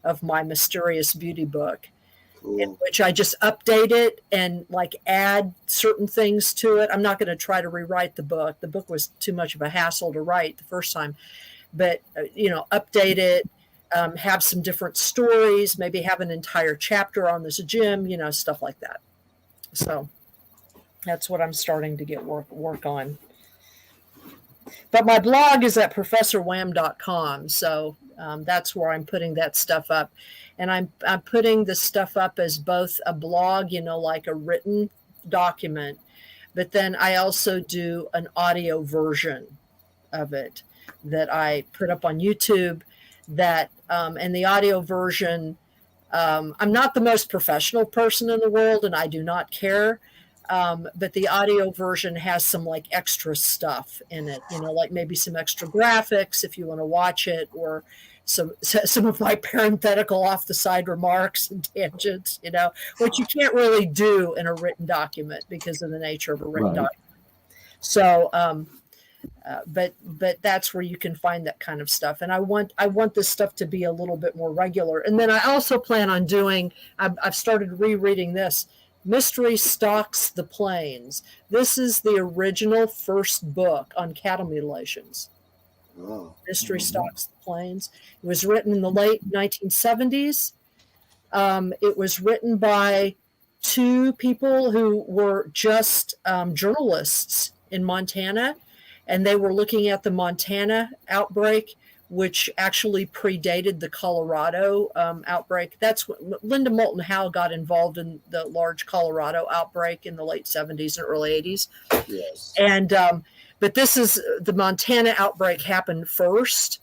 Speaker 2: of my Mysterious Beauty book, cool, in which I just update it and like add certain things to it. I'm not going to try to rewrite the book. The book was too much of a hassle to write the first time, but, update it, have some different stories, maybe have an entire chapter on this gym, stuff like that. So that's what I'm starting to get work on. But my blog is at professorwham.com, so that's where I'm putting that stuff up. And I'm putting the stuff up as both a blog, like a written document, but then I also do an audio version of it that I put up on YouTube. And the audio version, I'm not the most professional person in the world, and I do not care. But the audio version has some like extra stuff in it, like maybe some extra graphics if you want to watch it, or some of my parenthetical off the side remarks and tangents, which you can't really do in a written document because of the nature of a written document. So, but that's where you can find that kind of stuff. And I want this stuff to be a little bit more regular. And then I also plan on doing, I've started rereading this, Mystery Stalks the Plains. This is the original first book on cattle mutilations. Oh. Mystery Stalks the Plains. It was written in the late 1970s. It was written by 2 people who were just journalists in Montana, and they were looking at the Montana outbreak, which actually predated the Colorado outbreak. That's when Linda Moulton Howe got involved in the large Colorado outbreak in the late 70s and early 80s. Yes. And but this is the Montana outbreak happened first,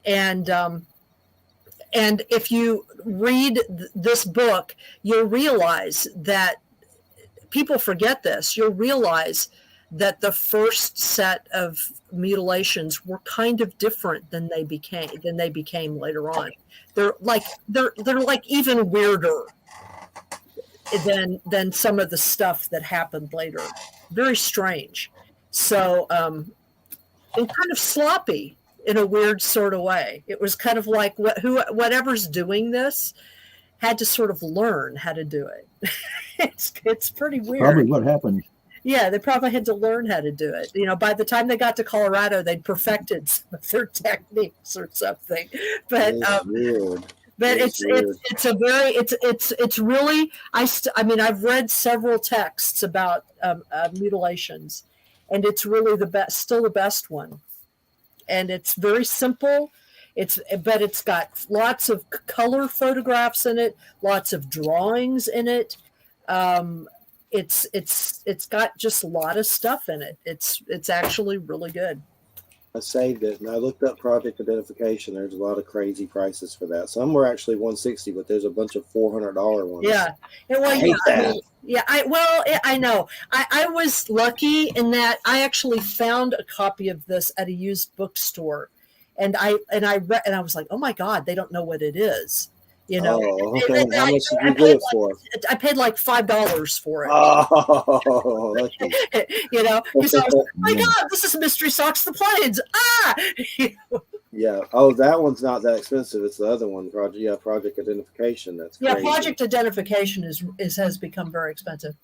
Speaker 2: and if you read this book, you'll realize that people forget this. You'll realize that the first set of mutilations were kind of different than they became later on. They're like even weirder than some of the stuff that happened later. Very strange. So and kind of sloppy in a weird sort of way. It was kind of like whatever's doing this had to sort of learn how to do it. It's pretty weird.
Speaker 3: Probably what happened.
Speaker 2: Yeah, they probably had to learn how to do it. By the time they got to Colorado, they'd perfected some of their techniques or something. But
Speaker 1: It's weird.
Speaker 2: but
Speaker 1: It's weird.
Speaker 2: it's a very it's really I mean I've read several texts about mutilations, and it's really still the best one, and it's very simple. But it's got lots of color photographs in it, lots of drawings in it. It's got just a lot of stuff in it. It's actually really good.
Speaker 1: I saved it and I looked up project identification. There's a lot of crazy prices for that. Some were actually $160, but there's a bunch of $400 ones.
Speaker 2: Yeah. Well,
Speaker 1: I hate that.
Speaker 2: I know. I was lucky in that I actually found a copy of this at a used bookstore, and I was like, oh my God, they don't know what it is.
Speaker 1: Oh, okay. How much did you get it for?
Speaker 2: I paid like $5 for it.
Speaker 1: Oh, lucky.
Speaker 2: Because I was like, oh my God, this is Mystery Socks the Plains.
Speaker 1: Yeah. Oh, that one's not that expensive. It's the other one, project identification. That's crazy.
Speaker 2: Yeah, project identification has become very expensive.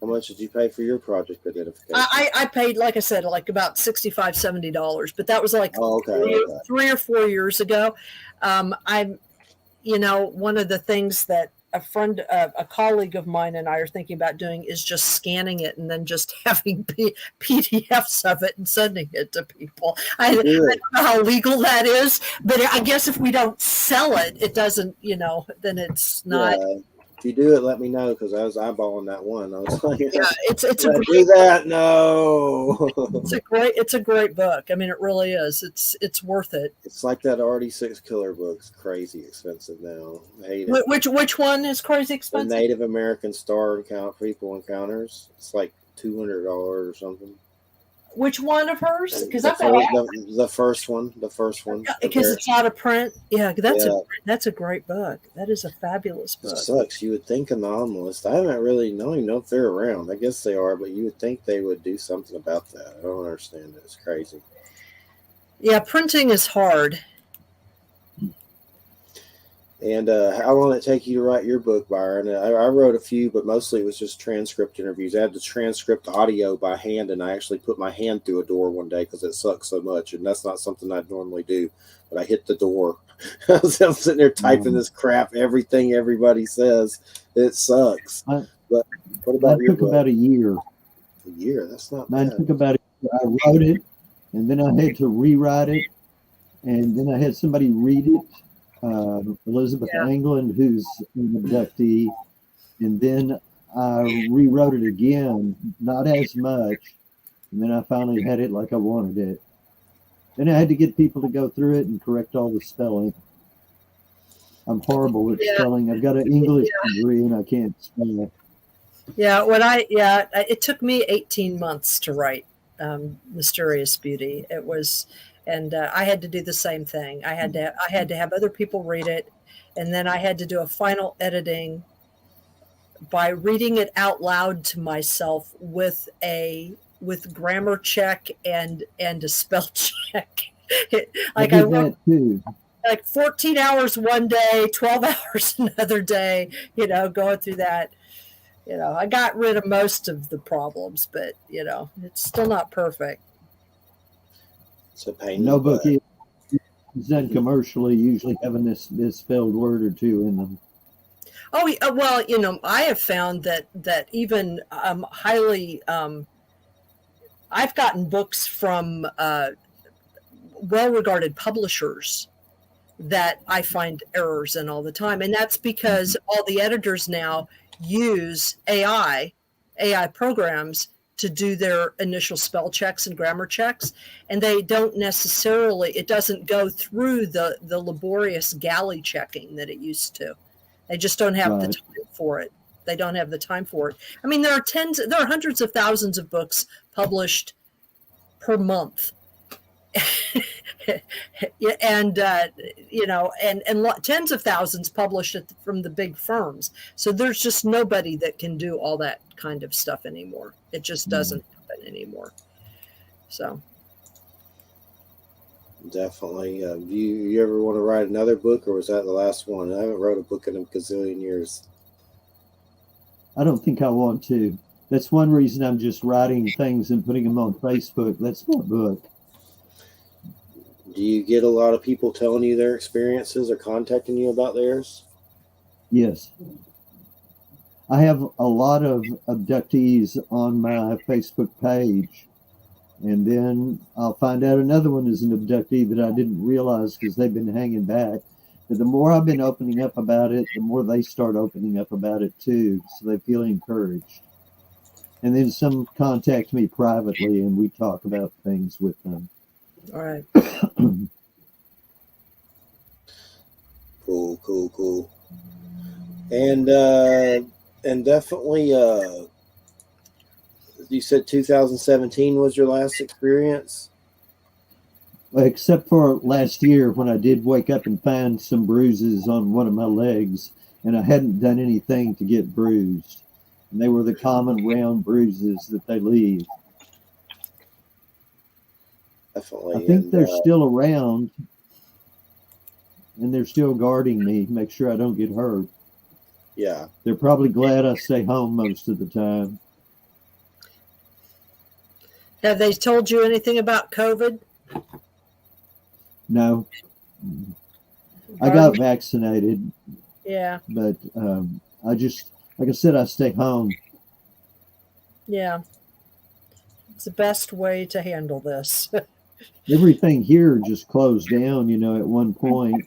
Speaker 1: How much did you pay for your project identification?
Speaker 2: I paid, like I said, like about $65, $70, but that was like 3 or 4 years ago. One of the things that a colleague of mine and I are thinking about doing is just scanning it and then just having PDFs of it and sending it to people. I don't know how legal that is, but I guess if we don't sell it, it doesn't, then it's not.
Speaker 1: Yeah. If you do it, let me know, because I was eyeballing that one. I was like,
Speaker 2: yeah, it's a
Speaker 1: great, do that. No,
Speaker 2: it's a great book. I mean, it really is. It's worth it.
Speaker 1: It's like that RD6 killer book. It's crazy expensive now. I hate it.
Speaker 2: Which one is crazy expensive?
Speaker 1: The Native American People Encounters. It's like $200 or something.
Speaker 2: Which one of hers? Because
Speaker 1: the first one.
Speaker 2: Because it's out of print. Yeah, that's a great book. That is a fabulous book.
Speaker 1: It sucks. You would think anomalist. I don't even know if they're around. I guess they are, but you would think they would do something about that. I don't understand it. It's crazy.
Speaker 2: Yeah, printing is hard.
Speaker 1: And how long did it take you to write your book, Byron? I wrote a few, but mostly it was just transcript interviews. I had to transcript audio by hand, and I actually put my hand through a door one day because it sucked so much, and that's not something I'd normally do. But I hit the door. I'm sitting there typing this crap, everything everybody says. It sucks. But what about your book?
Speaker 3: About a year.
Speaker 1: A year? That's not
Speaker 3: Mine
Speaker 1: bad.
Speaker 3: took about a year. I wrote it, and then I had to rewrite it, and then I had somebody read it. Elizabeth England, who's an abductee, and then I rewrote it again, not as much, and then I finally had it like I wanted it. Then I had to get people to go through it and correct all the spelling. I'm horrible at spelling. I've got an English degree and I can't spell.
Speaker 2: Yeah, it took me 18 months to write Mysterious Beauty. It was. And I had to do the same thing. I had to have other people read it, and then I had to do a final editing by reading it out loud to myself with grammar check and a spell check.
Speaker 3: I wrote
Speaker 2: like 14 hours one day, 12 hours another day. Going through that. I got rid of most of the problems, but it's still not perfect.
Speaker 3: No book is done commercially usually having this misspelled word or two in them.
Speaker 2: Oh, well, I have found that even highly, I've gotten books from well-regarded publishers that I find errors in all the time, and that's because all the editors now use AI programs to do their initial spell checks and grammar checks, and they don't necessarily, it doesn't go through the laborious galley checking that it used to. They just don't have the time for it. They don't have the time for it. I mean, there are hundreds of thousands of books published per month. And tens of thousands published from the big firms. So there's just nobody that can do all that kind of stuff anymore. It just doesn't happen anymore. So
Speaker 1: definitely. Do you ever want to write another book, or was that the last one? I haven't wrote a book in a gazillion years.
Speaker 3: I don't think I want to. That's one reason I'm just writing things and putting them on Facebook. That's my book.
Speaker 1: Do you get a lot of people telling you their experiences or contacting you about theirs?
Speaker 3: Yes. I have a lot of abductees on my Facebook page. And then I'll find out another one is an abductee that I didn't realize because they've been hanging back. But the more I've been opening up about it, the more they start opening up about it too. So they feel encouraged. And then some contact me privately and we talk about things with them.
Speaker 2: All right.
Speaker 1: Cool. And definitely, you said 2017 was your last experience?
Speaker 3: Except for last year when I did wake up and find some bruises on one of my legs, and I hadn't done anything to get bruised. And they were the common round bruises that they leave.
Speaker 1: Definitely.
Speaker 3: I think they're still around, and they're still guarding me, make sure I don't get hurt.
Speaker 1: Yeah.
Speaker 3: They're probably glad I stay home most of the time.
Speaker 2: Have they told you anything about COVID?
Speaker 3: No. I got vaccinated.
Speaker 2: Yeah.
Speaker 3: But I just, like I said, I stay home.
Speaker 2: Yeah. It's the best way to handle this.
Speaker 3: Everything here just closed down, at one point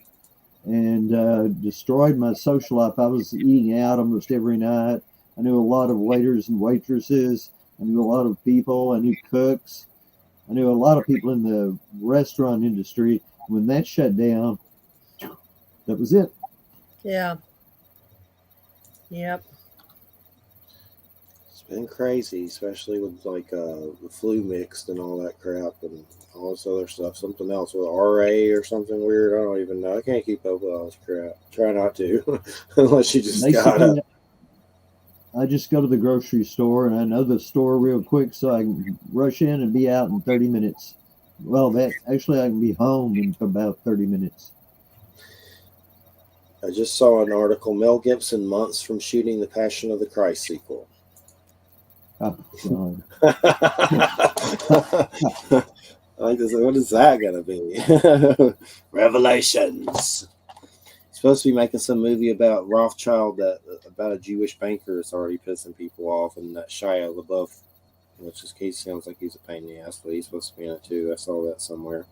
Speaker 3: and destroyed my social life. I was eating out almost every night. I knew a lot of waiters and waitresses. I knew a lot of people. I knew cooks. I knew a lot of people in the restaurant industry. When that shut down, that was it.
Speaker 2: Yeah. Yep.
Speaker 1: It's been crazy, especially with like the flu mixed and all that crap and all this other stuff. Something else with RA or something weird. I don't even know. I can't keep up with all this crap. Try not to, unless you just gotta.
Speaker 3: I just go to the grocery store and I know the store real quick so I can rush in and be out in 30 minutes. Well, I can be home in about 30 minutes.
Speaker 1: I just saw an article, Mel Gibson months from shooting the Passion of the Christ sequel.
Speaker 3: Oh,
Speaker 1: what is that going to be? Revelations. Supposed to be making some movie about Rothschild, about a Jewish banker that's already pissing people off, and that Shia LaBeouf, he sounds like he's a pain in the ass, but he's supposed to be in it too. I saw that somewhere.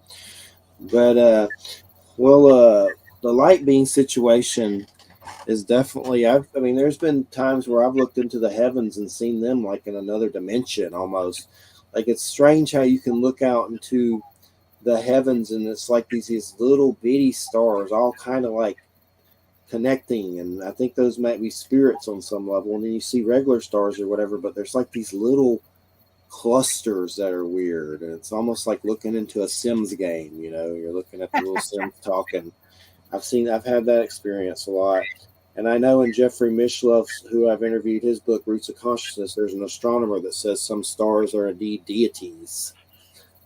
Speaker 1: But the light being situation is definitely. There's been times where I've looked into the heavens and seen them like in another dimension almost. Like it's strange how you can look out into the heavens and it's like these little bitty stars, all kind of like connecting, and I think those might be spirits on some level. And then you see regular stars or whatever, but there's like these little clusters that are weird, and it's almost like looking into a Sims game. You're looking at the little Sims talking. I've had that experience a lot, and I know in Jeffrey Mishloff's, who I've interviewed, his book Roots of Consciousness, there's an astronomer that says some stars are indeed deities.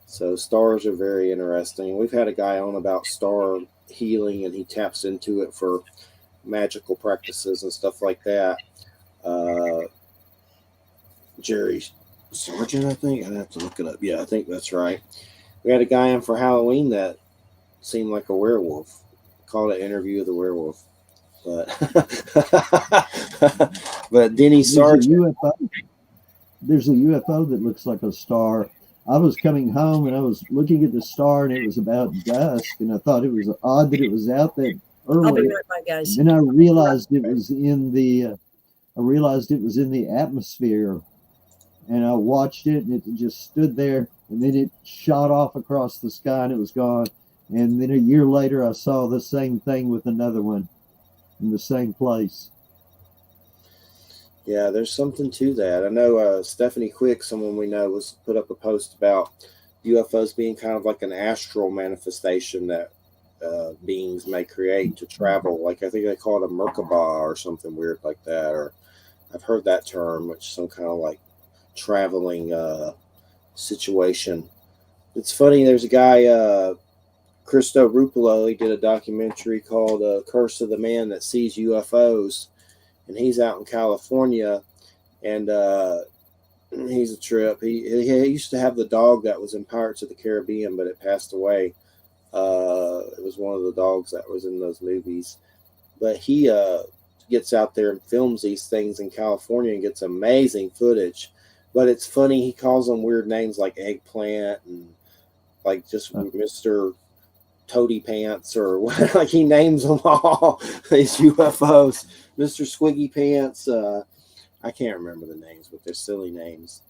Speaker 1: So stars are very interesting. We've had a guy on about star healing, and he taps into it for magical practices and stuff like that. Jerry Sargent, I think. I'd have to look it up. Yeah, I think that's right. We had a guy in for Halloween that seemed like a werewolf. Called it Interview with the Werewolf. But Denny Sargent.
Speaker 3: There's a UFO that looks like a star. I was coming home and I was looking at the star, and it was about dusk, and I thought it was odd that it was out that early.
Speaker 2: I'll be right back, guys.
Speaker 3: And then I realized it was in the atmosphere, and I watched it, and it just stood there, and then it shot off across the sky, and it was gone. And then a year later, I saw the same thing with another one in the same place.
Speaker 1: Yeah, there's something to that. I know Stephanie Quick, someone we know, was put up a post about UFOs being kind of like an astral manifestation that beings may create to travel. Like I think they call it a Merkaba or something weird like that. Or I've heard that term, which is some kind of like traveling situation. It's funny. There's a guy, Christo Rupolo. He did a documentary called "Curse of the Man That Sees UFOs." And he's out in California, and He's a trip. He used to have the dog that was in Pirates of the Caribbean, but it passed away. It was one of the dogs that was in those movies. But he gets out there and films these things in California and gets amazing footage. But it's funny, he calls them weird names like Eggplant and like just Mr. Toady Pants or what. Like he names them all, these UFOs. Mr. Swiggy Pants. I can't remember the names, but they're silly names.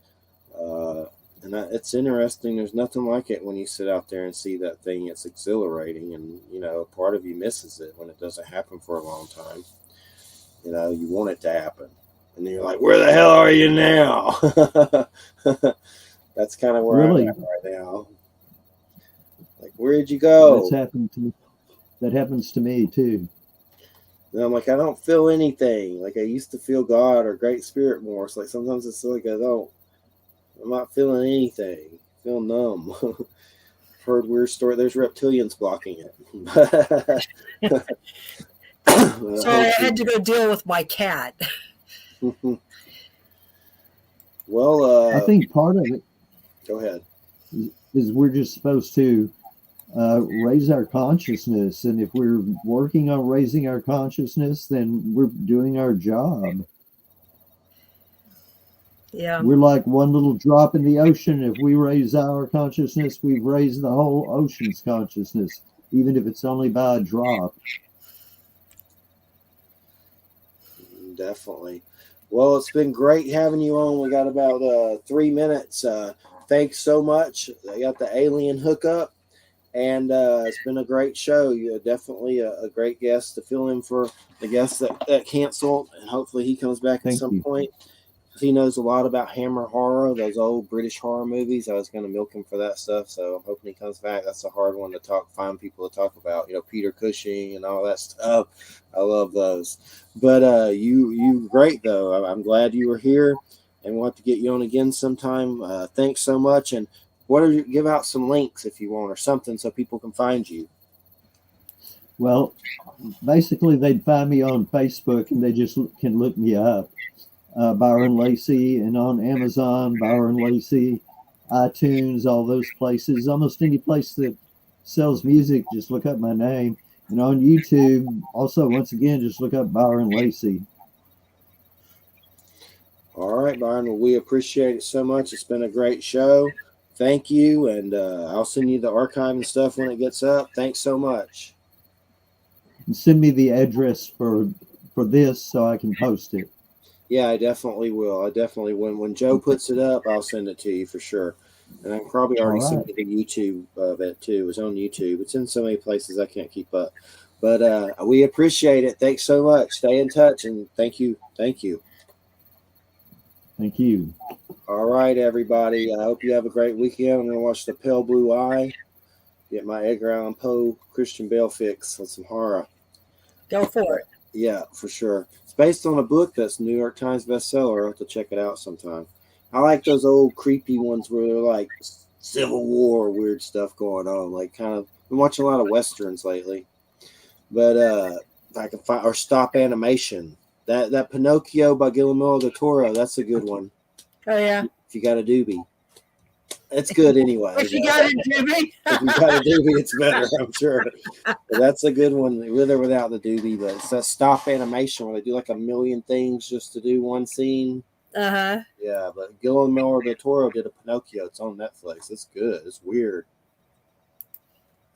Speaker 1: And it's interesting. There's nothing like it when you sit out there and see that thing. It's exhilarating, and part of you misses it when it doesn't happen for a long time. You want it to happen, and then you're like, "Where the hell are you now?" That's kind of where I'm at right now. Like, where'd you go?
Speaker 3: That's happened to me. That happens to me too.
Speaker 1: And I'm like, I don't feel anything. Like I used to feel God or Great Spirit more. It's like sometimes it's like I'm not feeling anything. I feel numb. Heard weird story. There's reptilians blocking it.
Speaker 2: Sorry, I had to go deal with my cat.
Speaker 1: Well,
Speaker 3: I think part of it.
Speaker 1: Go ahead.
Speaker 3: Is we're just supposed to raise our consciousness, and if we're working on raising our consciousness, then we're doing our job.
Speaker 2: Yeah,
Speaker 3: we're like one little drop in the ocean. If we raise our consciousness, we've raised the whole ocean's consciousness, even if it's only by a drop.
Speaker 1: Definitely. Well, it's been great having you on. We got about 3 minutes. Thanks so much. I got the alien hookup, and it's been a great show. You're definitely a great guest to fill in for the guest that canceled, and hopefully he comes back at some point. He knows a lot about Hammer horror, those old British horror movies. I was going to milk him for that stuff, so I'm hoping he comes back. That's a hard one to find people to talk about. Peter Cushing and all that stuff. I love those. But you great though. I'm glad you were here, and we'll have to get you on again sometime. Thanks so much. And give out some links if you want or something so people can find you.
Speaker 3: Well, basically they'd find me on Facebook, and they just can look me up. Byron Lacy, and on Amazon, Byron Lacy, iTunes, all those places, almost any place that sells music, just look up my name. And on YouTube, also, once again, just look up Byron Lacy.
Speaker 1: All right, Byron. Well, we appreciate it so much. It's been a great show. Thank you. And I'll send you the archive and stuff when it gets up. Thanks so much.
Speaker 3: And send me the address for this so I can post it.
Speaker 1: Yeah, I definitely will. When Joe puts it up, I'll send it to you for sure. And I probably already sent you the YouTube of it too. It's on YouTube. It's in so many places I can't keep up. But we appreciate it. Thanks so much. Stay in touch, and thank you.
Speaker 3: Thank you.
Speaker 1: All right, everybody. I hope you have a great weekend. I'm going to watch The Pale Blue Eye. Get my Edgar Allan Poe, Christian Bale fix on some horror.
Speaker 2: Go for it.
Speaker 1: Yeah, for sure. It's based on a book that's New York Times bestseller. I'll have to check it out sometime. I like those old creepy ones where they're like Civil War weird stuff going on. Like I've been watching a lot of Westerns lately. But if I can find, or stop animation. That Pinocchio by Guillermo del Toro, that's a good one.
Speaker 2: Oh, yeah.
Speaker 1: If you got a doobie. It's good anyway.
Speaker 2: If you got a doobie.
Speaker 1: If you got a doobie, it's better, I'm sure. But that's a good one, with or without the doobie. But it's that stop animation where they do like a million things just to do one scene.
Speaker 2: Uh-huh.
Speaker 1: Yeah, but Guillermo del Toro did a Pinocchio. It's on Netflix. It's good. It's weird.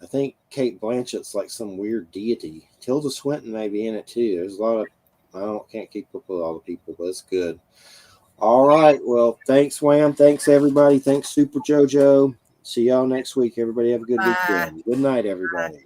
Speaker 1: I think Kate Blanchett's like some weird deity. Tilda Swinton may be in it too. There's a lot of can't keep up with all the people, but it's good. All right. Well, thanks, Wham. Thanks, everybody. Thanks, Super JoJo. See y'all next week. Everybody have a good weekend. Good night, everybody.